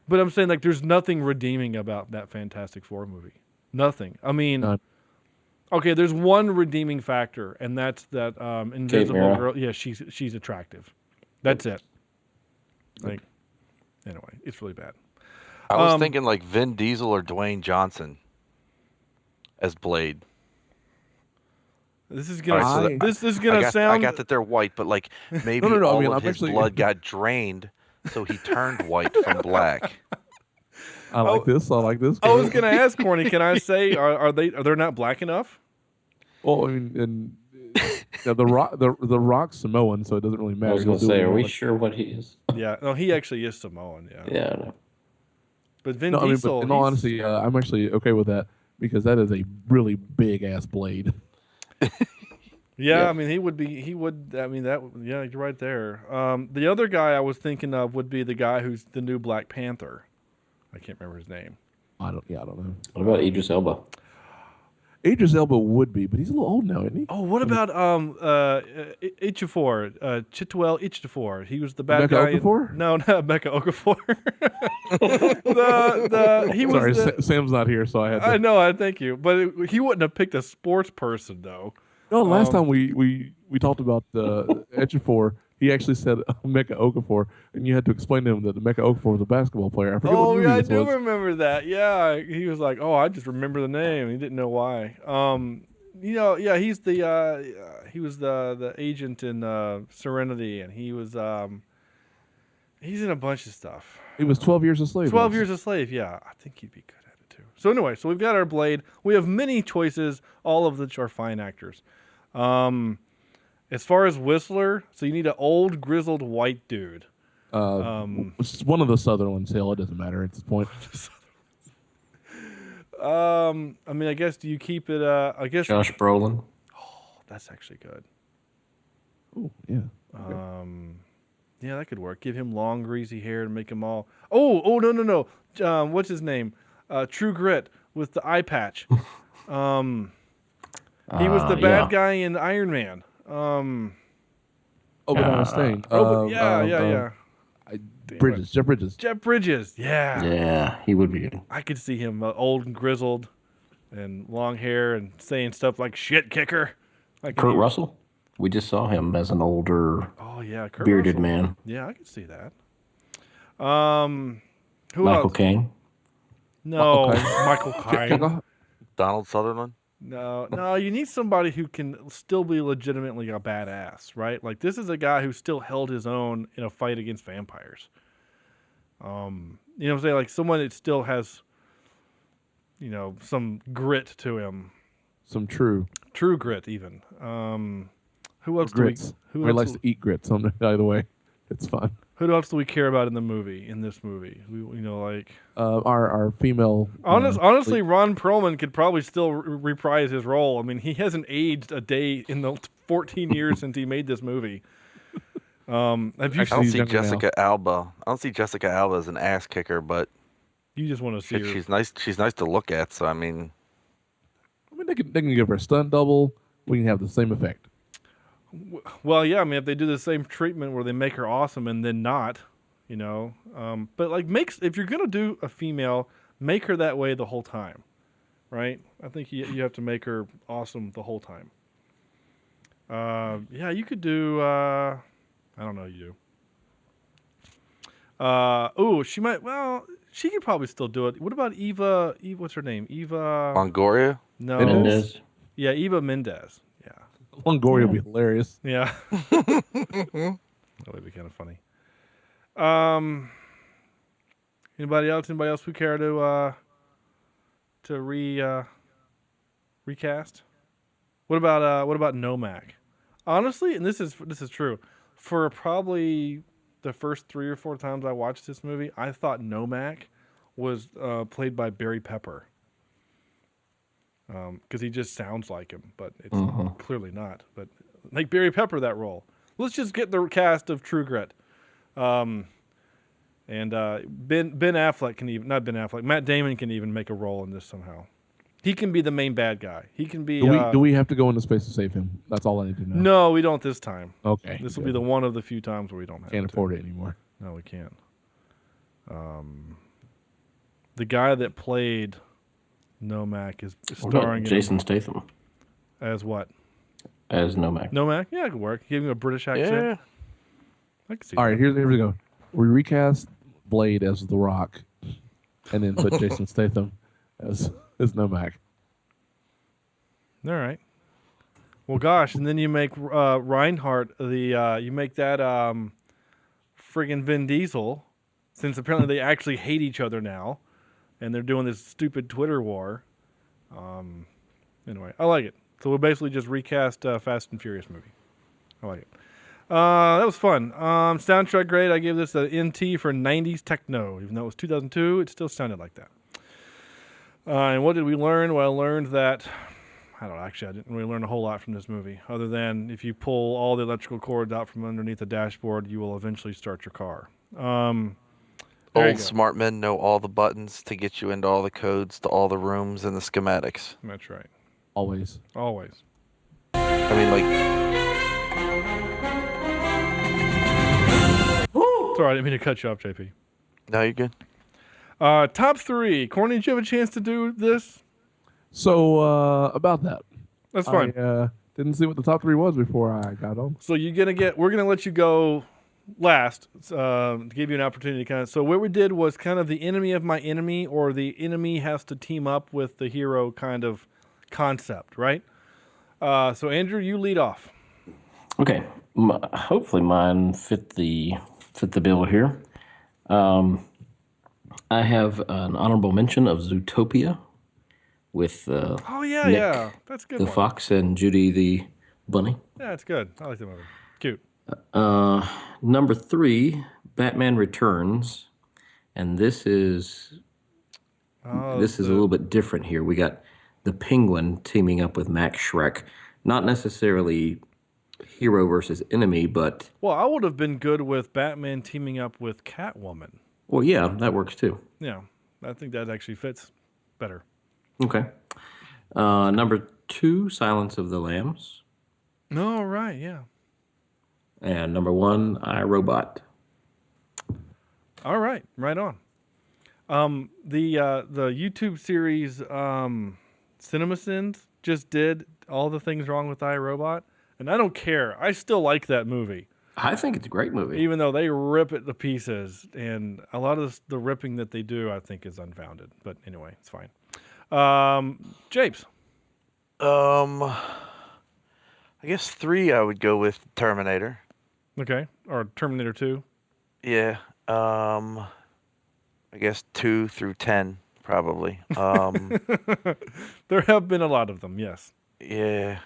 but I'm saying, like, there's nothing redeeming about that Fantastic Four movie. Nothing. I mean, okay, there's one redeeming factor, and that's that Invisible Girl. Yeah, she's attractive. That's it. Like, anyway, it's really bad. I was thinking like Vin Diesel or Dwayne Johnson as Blade. This is gonna sound. I got that they're white, but like maybe all of his blood got drained, so he turned white from black. I like this. I was gonna ask, Corny, can I say are they not black enough? Well, I mean, the Rock's Samoan, so it doesn't really matter. I was gonna say, are we sure what he is? Yeah, no, he actually is Samoan. Yeah. Yeah. I know. But Vin Diesel. In all honesty, I'm actually okay with that, because that is a really big ass blade. Yeah, I mean, he would. I mean, that. Yeah, you're right there. The other guy I was thinking of would be the guy who's the new Black Panther. I can't remember his name. I don't know. What about Idris Elba? Idris Elba would be, but he's a little old now, isn't he? Oh, what about Ejiofor, Chitwell Ejiofor? He was the bad guy. Okafor? No, not Becca Okafor. Sorry, Sam's not here, so I had to. I know, thank you. But he wouldn't have picked a sports person, though. No, last time we talked about the Ejiofor, he actually said Mecha Okafor, and you had to explain to him that the Mecha Okafor was a basketball player. I forget what movie I this do was. remember that. Yeah, he was like, "Oh, I just remember the name." He didn't know why. Yeah, he's he was the agent in Serenity, and he was he's in a bunch of stuff. He was 12 Years a Slave. 12 Years a Slave. Yeah, I think he'd be good at it too. So anyway, we've got our Blade. We have many choices, all of which are fine actors. As far as Whistler, so you need an old, grizzled white dude. It's one of the Sutherland Hill. It doesn't matter at this point. I mean, I guess, do you keep it? I guess Josh Brolin. Oh, that's actually good. Oh yeah. Yeah, that could work. Give him long, greasy hair and make him all. Oh no. What's his name? True Grit with the eye patch. He was the bad guy in Iron Man. Obadiah Stane. Jeff Bridges. Jeff Bridges. Yeah. Yeah, he would be good. I could see him old and grizzled and long hair and saying stuff like "shit kicker." Like Kurt Russell. We just saw him as an older, Kurt bearded Russell. man. Yeah, I could see that. Who Michael else? Caine. No, Michael Caine. Donald Sutherland. No, you need somebody who can still be legitimately a badass, right? Like, this is a guy who still held his own in a fight against vampires. You know what I'm saying? Like, someone that still has, some grit to him. Some true grit, even. Who else grits. He likes to eat grits. By the way, it's fun. Who else do we care about in this movie? Our female. Honestly, Ron Perlman could probably still reprise his role. I mean, he hasn't aged a day in the 14 years since he made this movie. I Have you? don't She's see younger now. Jessica Alba. I don't see Jessica Alba as an ass kicker, but You just want to see her. she's nice. She's nice to look at. So I mean, they can give her a stunt double. We can have the same effect. Well, yeah. I mean, if they do the same treatment where they make her awesome and then not, but like if you're gonna do a female, make her that way the whole time, right? I think you have to make her awesome the whole time. Yeah, you could do. I don't know. You do. She might. Well, she could probably still do it. What about Eva? What's her name? Eva Longoria. No. Mendez. Yeah, Eva Mendez. Yeah. Longoria would be hilarious. Yeah. That would be kind of funny. Anybody else? Anybody else who care to recast? What about Nomak? Honestly, and this is true. For probably the first 3 or 4 times I watched this movie, I thought Nomak was played by Barry Pepper. Because he just sounds like him, but it's clearly not. But make Barry Pepper that role. Let's just get the cast of True Grit. And Ben Affleck can even, not Ben Affleck, Matt Damon can even make a role in this somehow. He can be the main bad guy. He can be. Do we have to go into space to save him? That's all I need to know. No, we don't this time. Okay. This will be the one of the few times where we don't have Can't afford it anymore. No, we can't. The guy that played Nomak is starring Jason Statham. As what? As Nomak. Nomak? Yeah, it could work. Give him a British accent. Yeah. I can see All that. right, here we go. We recast Blade as The Rock, and then put Jason Statham as Nomak. All right. Well, gosh, and then you make Reinhardt you make that friggin' Vin Diesel, since apparently they actually hate each other now, and they're doing this stupid Twitter war. Anyway, I like it. So we'll basically just recast Fast and Furious movie. I like it. That was fun. Soundtrack great. I gave this an NT for 90s techno. Even though it was 2002, it still sounded like that. And what did we learn? Well, I learned that, I didn't really learn a whole lot from this movie, other than if you pull all the electrical cords out from underneath the dashboard, you will eventually start your car. Old smart men know all the buttons to get you into all the codes to all the rooms and the schematics. That's right. Always. Always. I mean, like... Sorry, I didn't mean to cut you off, JP. No, you're good. Top 3. Corny, did you have a chance to do this? So, about that. That's fine. I didn't see what the top 3 was before I got on. So we're going to let you go last to give you an opportunity to kind of. So what we did was kind of the enemy of my enemy, or the enemy has to team up with the hero kind of concept, right? So Andrew, you lead off. Okay. Hopefully mine fit the bill here. I have an honorable mention of Zootopia with Nick, that's a good the one. fox, and Judy the bunny. Yeah, it's good. I like the movie. Cute. Number 3, Batman Returns, and this is a little bit different here. We got the Penguin teaming up with Max Schreck. Not necessarily hero versus enemy, but... Well, I would have been good with Batman teaming up with Catwoman. Well, yeah, that works too. Yeah, I think that actually fits better. Okay. Number 2, Silence of the Lambs. No, right, yeah. And number 1, iRobot. All right, right on. The YouTube series CinemaSins just did All the Things Wrong with iRobot, and I don't care. I still like that movie. I think it's a great movie. Even though they rip it to pieces, and a lot of the ripping that they do, I think, is unfounded. But anyway, it's fine. Japes. I guess 3 I would go with Terminator. Okay, or Terminator 2. Yeah. I guess 2 through 10 probably. There have been a lot of them, yes. Yeah.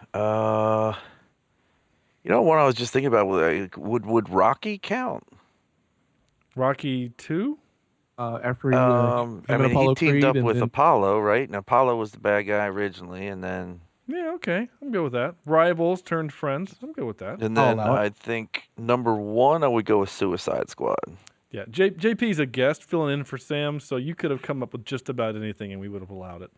You know, one I was just thinking about, would Rocky count? Rocky 2? After he, I mean, he teamed Creed up with Apollo, right? And Apollo was the bad guy originally, and then Yeah, okay. I'm good with that. Rivals turned friends. I'm good with that. And then I think number 1, I would go with Suicide Squad. Yeah, JP's a guest filling in for Sam, so you could have come up with just about anything and we would have allowed it.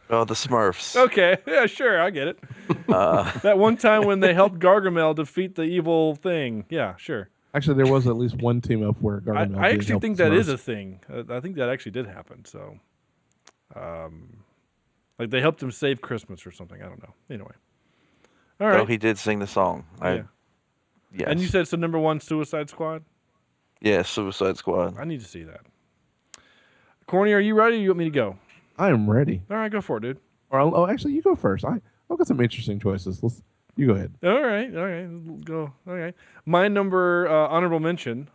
Oh, the Smurfs. Okay, yeah, sure, I get it. That one time when they helped Gargamel defeat the evil thing. Yeah, sure. Actually, there was at least one team up where Gargamel I did actually help think the that is Smurfs. a thing. I think that actually did happen. So, like they helped him save Christmas or something. I don't know. Anyway. All right. Oh, he did sing the song. Yeah. Yes. And you said so. Number 1, Suicide Squad. Yeah, Suicide Squad. I need to see that. Corny, are you ready? Or you want me to go? I am ready. All right, go for it, dude. Or actually, you go first. I've got some interesting choices. You go ahead. All right, go. All right. My number honorable mention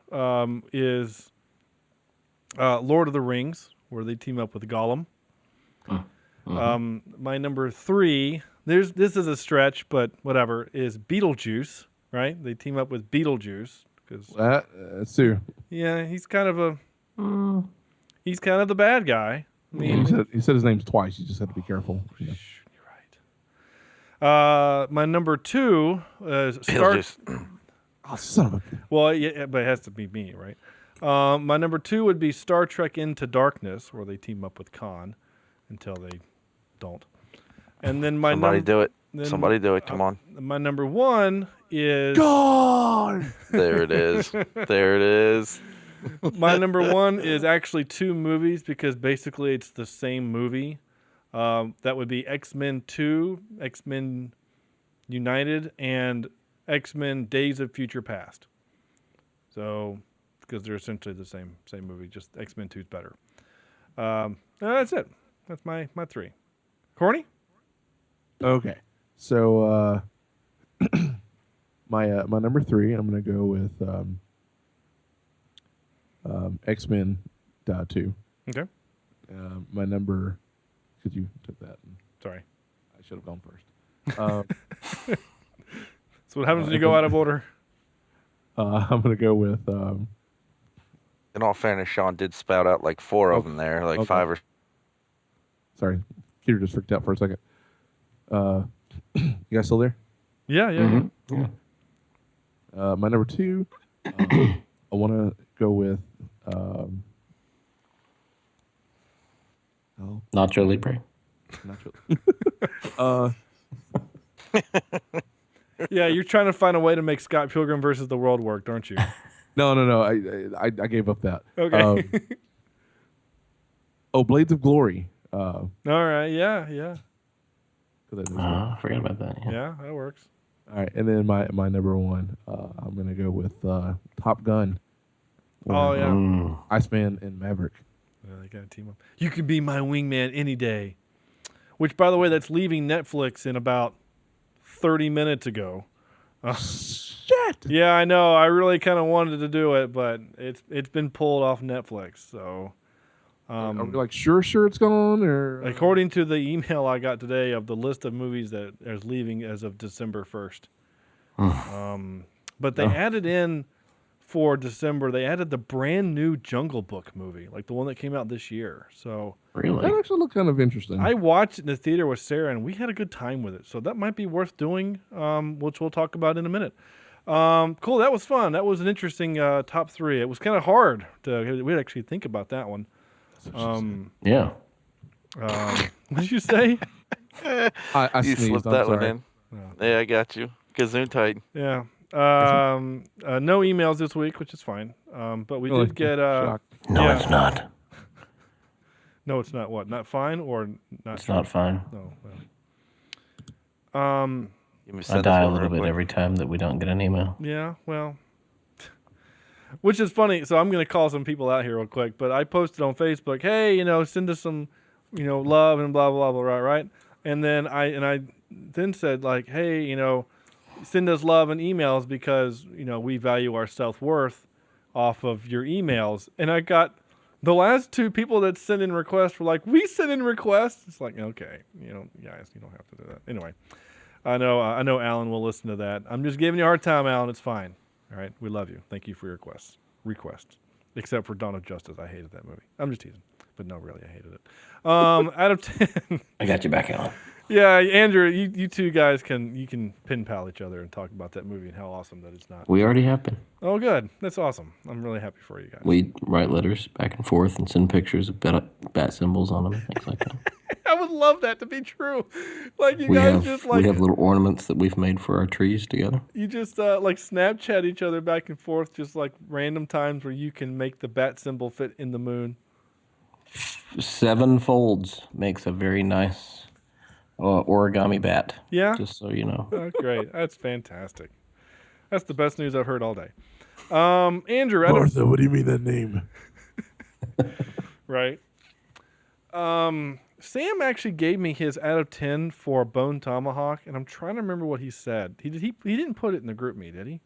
is Lord of the Rings, where they team up with Gollum. My number 3, this is a stretch, but whatever, is Beetlejuice. Right? They team up with Beetlejuice because that's true. Yeah, he's kind of the bad guy. I mean, he said his name's twice. You just have to be careful. Yeah. My number 2 is Oh, son of a. Well, yeah, but it has to be me, right? My number 2 would be Star Trek Into Darkness, where they team up with Khan until they don't. And then Somebody do it. Somebody do it. Come on. My number 1 is God. There it is. There it is. My number 1 is actually 2 movies because basically it's the same movie. That would be X-Men 2, X-Men United, and X-Men Days of Future Past. So, because they're essentially the same movie, just X-Men 2 is better. That's it. That's my 3. Corny? Okay. So my number 3, I'm gonna go with X-Men 2. Okay. My number, because you took that. Sorry. I should have gone first. So what happens when you go out of order? I'm gonna go with. In all fairness, Sean did spout out like 4 of them there, like 5 or. Sorry, Peter just freaked out for a second. You guys still there? Yeah. Mm-hmm. Yeah. My number 2, I want to go with. Nacho Libre. Yeah, you're trying to find a way to make Scott Pilgrim versus the World work, aren't you? No. I gave up that. Okay. Blades of Glory. All right. Yeah. I forgot about that. Yeah, that works. All right, and then my number 1, I'm gonna go with Top Gun. Oh yeah. Iceman and Maverick. Yeah, they got to team up. You can be my wingman any day. Which, by the way, that's leaving Netflix in about 30 minutes ago. Shit. Yeah, I know. I really kind of wanted to do it, but it's been pulled off Netflix. So, Are we like sure it's going on, or according to the email I got today of the list of movies that is leaving as of December 1st. But they added in for December. They added the brand new Jungle Book movie, like the one that came out this year. So really, that actually looked kind of interesting. I watched it in the theater with Sarah, and we had a good time with it. So that might be worth doing, which we'll talk about in a minute. Cool, that was fun. That was an interesting top 3. It was kind of hard to we actually think about that one. Yeah. What did you say? I you sneezed, slipped I'm that sorry. one in. Yeah, I got you. Gesundheit. Yeah. No emails this week, which is fine. But we did get. No, yeah. it's not. No, it's not. What? Not fine or not? It's not fine. No. Well. I die a little bit every time that we don't get an email. Yeah. Well. Which is funny. So I'm going to call some people out here real quick. But I posted on Facebook, hey, send us some, love and blah blah blah. Right. And then I then said like, hey, send us love and emails because, we value our self-worth off of your emails. And I got the last 2 people that sent in requests were like, we send in requests. It's like, okay, guys, you don't have to do that. Anyway, I know Alan will listen to that. I'm just giving you a hard time, Alan. It's fine. All right. We love you. Thank you for your requests. Except for Dawn of Justice. I hated that movie. I'm just teasing. But no, really, I hated it. Out of 10. I got you back, Alan. Yeah, Andrew, you two guys can pen pal each other and talk about that movie and how awesome that it's not. We already have been. Oh, good. That's awesome. I'm really happy for you guys. We write letters back and forth and send pictures of bat symbols on them and things like that. I would love that to be true. Like you we guys have, just like we have little ornaments that we've made for our trees together. you just like Snapchat each other back and forth, just like random times where you can make the bat symbol fit in the moon. 7 folds makes a very nice origami bat. Yeah. Just so you know. Oh, great. That's fantastic. That's the best news I've heard all day. Andrew, Martha, what do you mean that name? Right. Sam actually gave me his out of 10 for Bone Tomahawk, and I'm trying to remember what he said. He didn't put it in the group me, did he? I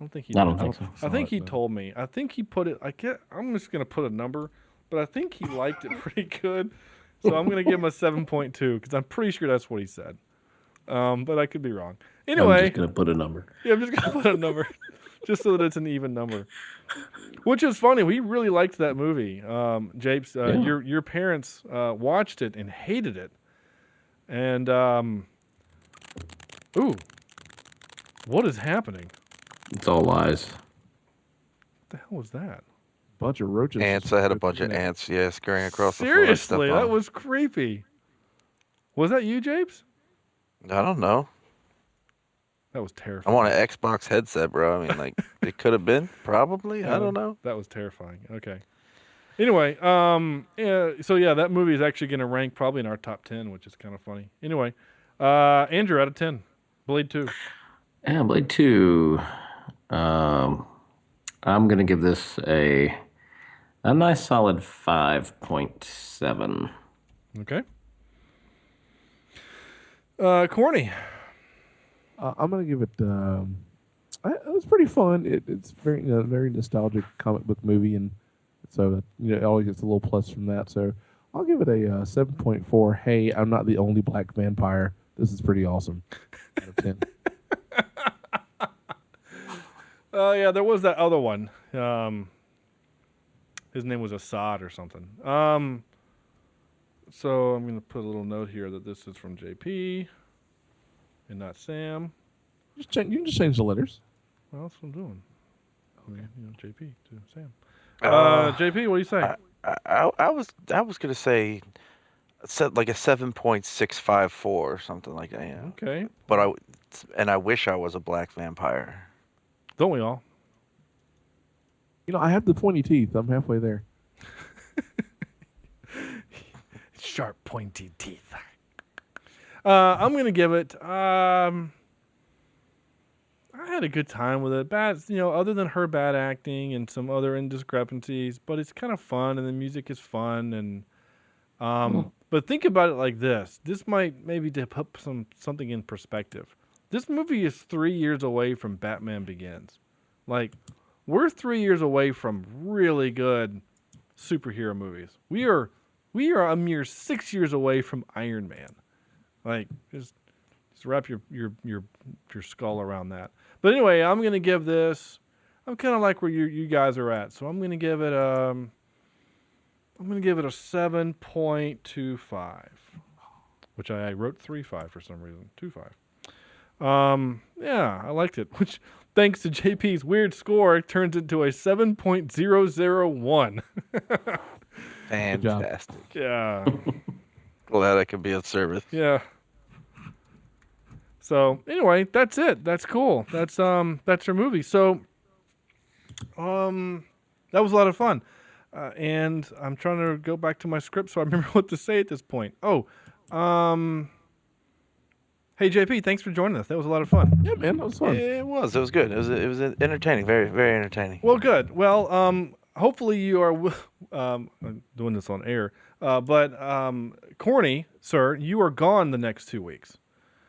don't think he did. I don't think so. I think he told me. I think he put it. I'm just gonna put a number, but I think he liked it pretty good. So I'm gonna give him a 7.2 because I'm pretty sure that's what he said. But I could be wrong. Anyway, I'm just gonna put a number. Yeah, I'm just gonna put a number, just so that it's an even number. Which is funny. We really liked that movie. Japes, your parents watched it and hated it. And ooh, what is happening? It's all lies. What the hell was that? Bunch of roaches. Ants. I had a bunch of ants. Yeah, scurrying across the floor. Seriously, that was creepy. Was that you, Japes? I don't know. That was terrifying. I'm on an Xbox headset, bro. I mean, like, it could have been, probably. I don't know. That was terrifying. Okay. Anyway, so yeah, that movie is actually going to rank probably in our top 10, which is kind of funny. Anyway, Andrew, out of 10, Blade 2. Yeah, Blade 2. I'm going to give this a nice solid 5.7. Okay. Corny. I'm gonna give it. It was pretty fun. It's very very nostalgic comic book movie, and so it always gets a little plus from that. So I'll give it a 7.4. Hey, I'm not the only black vampire. This is pretty awesome. Out of 10. Yeah, there was that other one. His name was Assad or something. So I'm going to put a little note here that this is from JP and not Sam. You can just change the letters. Well, that's what I'm doing. Okay. JP to Sam. JP, what do you say? I was gonna say, like a 7.654 or something like that. Yeah. Okay. But I wish I was a black vampire. Don't we all? I have the pointy teeth. I'm halfway there. Sharp, pointy teeth. I'm gonna give it. I had a good time with it. Bad, other than her bad acting and some other indiscrepancies, but it's kind of fun, and the music is fun, and but think about it like this. This might maybe to put something in perspective. This movie is 3 years away from Batman Begins. Like, we're 3 years away from really good superhero movies. We are a mere 6 years away from Iron Man. Like, just wrap your skull around that. But anyway, I'm gonna give this. I'm kind of like where you guys are at, so I'm gonna give it a 7.25, which I wrote 3.5 for some reason. 2.5. Yeah, I liked it. Which, thanks to JP's weird score, it turns into a 7.001. Fantastic. Yeah. Glad I could be of service. Yeah. So anyway, that's it. That's cool. That's your movie. So that was a lot of fun. And I'm trying to go back to my script so I remember what to say at this point. Oh, hey JP, thanks for joining us. That was a lot of fun. Yeah, man, that was fun. Yeah, it was. It was good. It was entertaining. Very, very entertaining. Well, good. Well, hopefully you are I'm doing this on air. But Corny, sir, you are gone the next 2 weeks.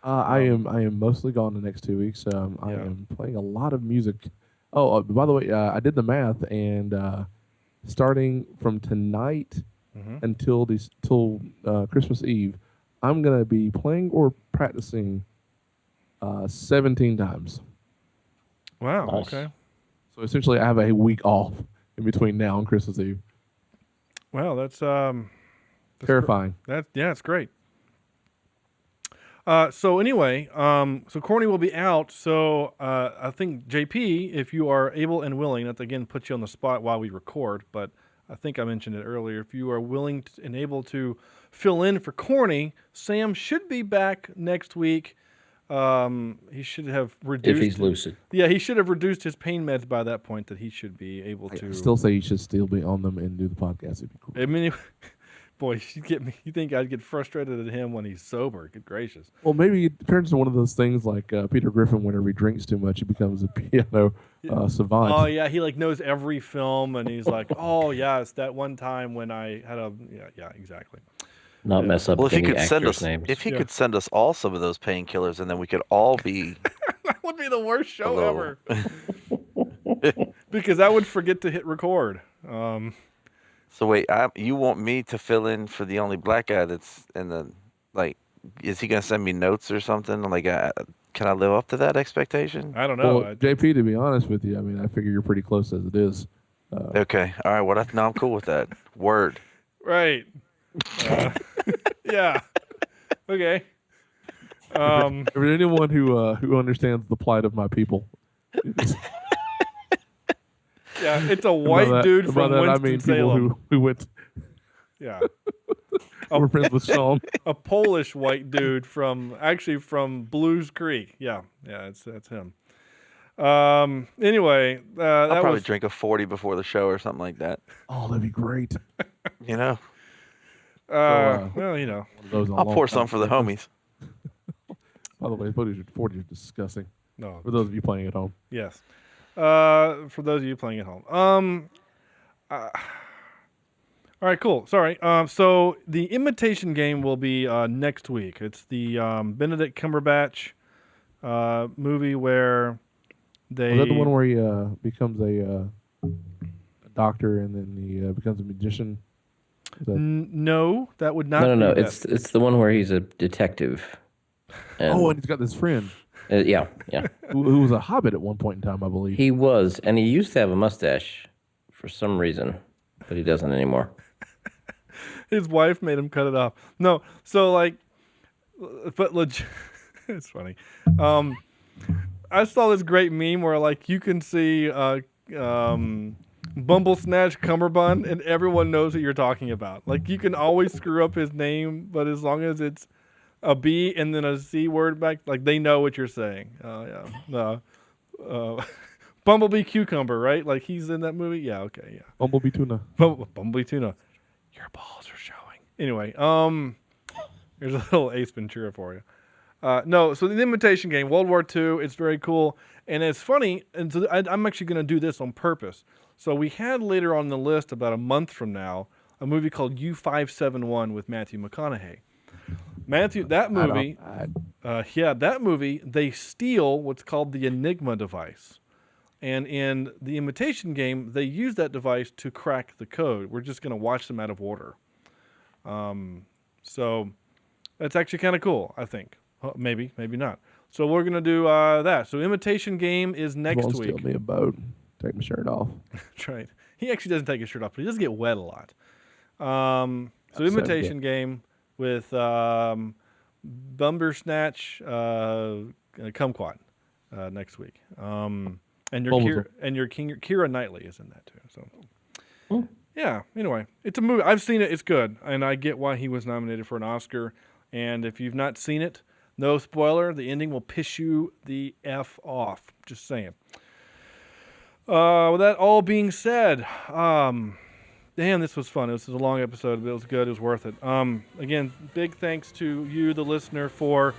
I am mostly gone the next 2 weeks. I am playing a lot of music. Oh, by the way, I did the math, and starting from tonight until Christmas Eve, I'm gonna be playing or practicing 17 times. Wow. Nice. Okay. So essentially, I have a week off in between now and Christmas Eve. Wow, that's terrifying. It's great. So anyway, so Corny will be out. So I think JP, if you are able and willing, not to again put you on the spot while we record, but I think I mentioned it earlier. If you are willing and able to fill in for Corny, Sam should be back next week. He should have reduced. If he's lucid. Yeah, he should have reduced his pain meds by that point. That he should be able to. I still say he should still be on them and do the podcast. It'd be cool. I mean, boy, you get me. You think I'd get frustrated at him when he's sober? Good gracious. Well, maybe it turns into one of those things like Peter Griffin. Whenever he drinks too much, he becomes a piano savant. Oh yeah, he like knows every film, and he's like, oh yeah, it's that one time when I had a yeah exactly. Not mess up Well, if he any could send actors' us, names. if he could send us all some of those painkillers, and then we could all be. That would be the worst show Hello. ever. Because I would forget to hit record. So wait, you want me to fill in for the only black guy that's in the like? Is he gonna send me notes or something? Like, can I live up to that expectation? I don't know. Well, JP, to be honest with you, I mean, I figure you're pretty close as it is. Okay, all right. Well, no, I'm cool with that. Word. Right. Yeah. Okay. For anyone who understands the plight of my people. Yeah, it's a white dude from Winston-Salem. Who went. Yeah. We're friends with Sean. A Polish white dude from Blues Creek. Yeah, that's him. Anyway, I'll probably drink a 40 before the show or something like that. Oh, that'd be great. You know. Well, you know. I'll pour some for the homies. By the way, 40 is disgusting. No. For those of you playing at home. Yes. For those of you playing at home. All right, cool. Sorry. So the Imitation Game will be next week. It's the Benedict Cumberbatch movie where they. Is that the one where he becomes a doctor and then he becomes a magician? No, that would not. No. Be It's the one where he's a detective. And he's got this friend. Yeah. Who was a hobbit at one point in time, I believe. He was, and he used to have a mustache for some reason, but he doesn't anymore. His wife made him cut it off. No, so like, but it's funny. I saw this great meme where like you can see Bumble Snatch Cumberbund, and everyone knows what you're talking about. Like you can always screw up his name, but as long as it's a B and then a C word back, like they know what you're saying. Bumblebee Cucumber, right? Like he's in that movie. Yeah, okay, yeah. Bumblebee Tuna. Bumblebee Tuna. Your balls are showing. Anyway, here's a little Ace Ventura for you. No, so the Imitation Game, World War II, it's very cool. And it's funny, and so I'm actually going to do this on purpose. So we had later on the list, about a month from now, a movie called U-571 with Matthew McConaughey. That movie, they steal what's called the Enigma device. And in the Imitation Game, they use that device to crack the code. We're just going to watch them out of order. So that's actually kind of cool, I think. Maybe not. So we're going to do that. So Imitation Game is next week. Steal me a boat. Take my shirt off. That's right. He actually doesn't take his shirt off, but he does get wet a lot. So Imitation Game with Bumbersnatch Kumquat next week. And your Keira Knightley is in that too. So yeah. Anyway, it's a movie. I've seen it. It's good, and I get why he was nominated for an Oscar. And if you've not seen it, no spoiler. The ending will piss you the F off. Just saying. With that all being said, damn, this was fun. This was a long episode, but it was good. It was worth it. Again, big thanks to you, the listener, for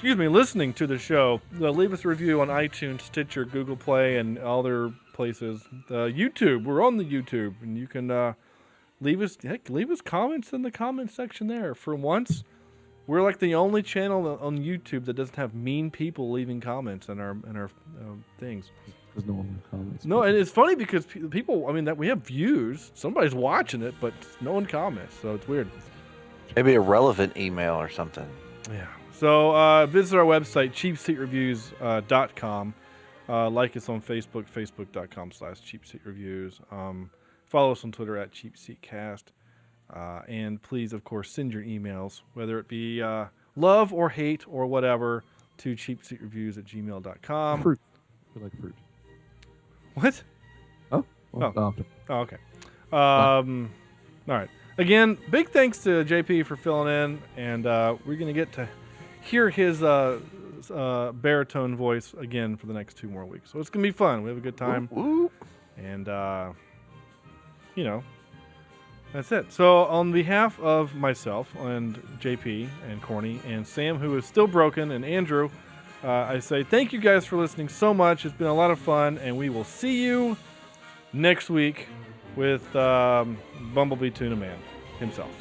listening to the show. Leave us a review on iTunes, Stitcher, Google Play, and other places. YouTube, we're on the YouTube, and you can leave us comments in the comment section there. For once, we're like the only channel on YouTube that doesn't have mean people leaving comments in our things. There's no one comments. No, and it's funny because people, that we have views. Somebody's watching it, but no one comments, so it's weird. Maybe a relevant email or something. Yeah. So visit our website, cheapseatreviews.com. Like us on Facebook, facebook.com/cheapseatreviews. Follow us on Twitter at cheapseatcast. And please, of course, send your emails, whether it be on love or hate or whatever to cheapseatreviews@gmail.com. Fruit. I like fruit. What? Oh. Well, Oh, okay. All right. Again, big thanks to JP for filling in, and we're going to get to hear his baritone voice again for the next 2 more weeks. So it's going to be fun. We have a good time. And, that's it. So on behalf of myself and JP and Corny and Sam, who is still broken, and Andrew, I say thank you guys for listening so much. It's been a lot of fun, and we will see you next week with Bumblebee Tuna Man himself.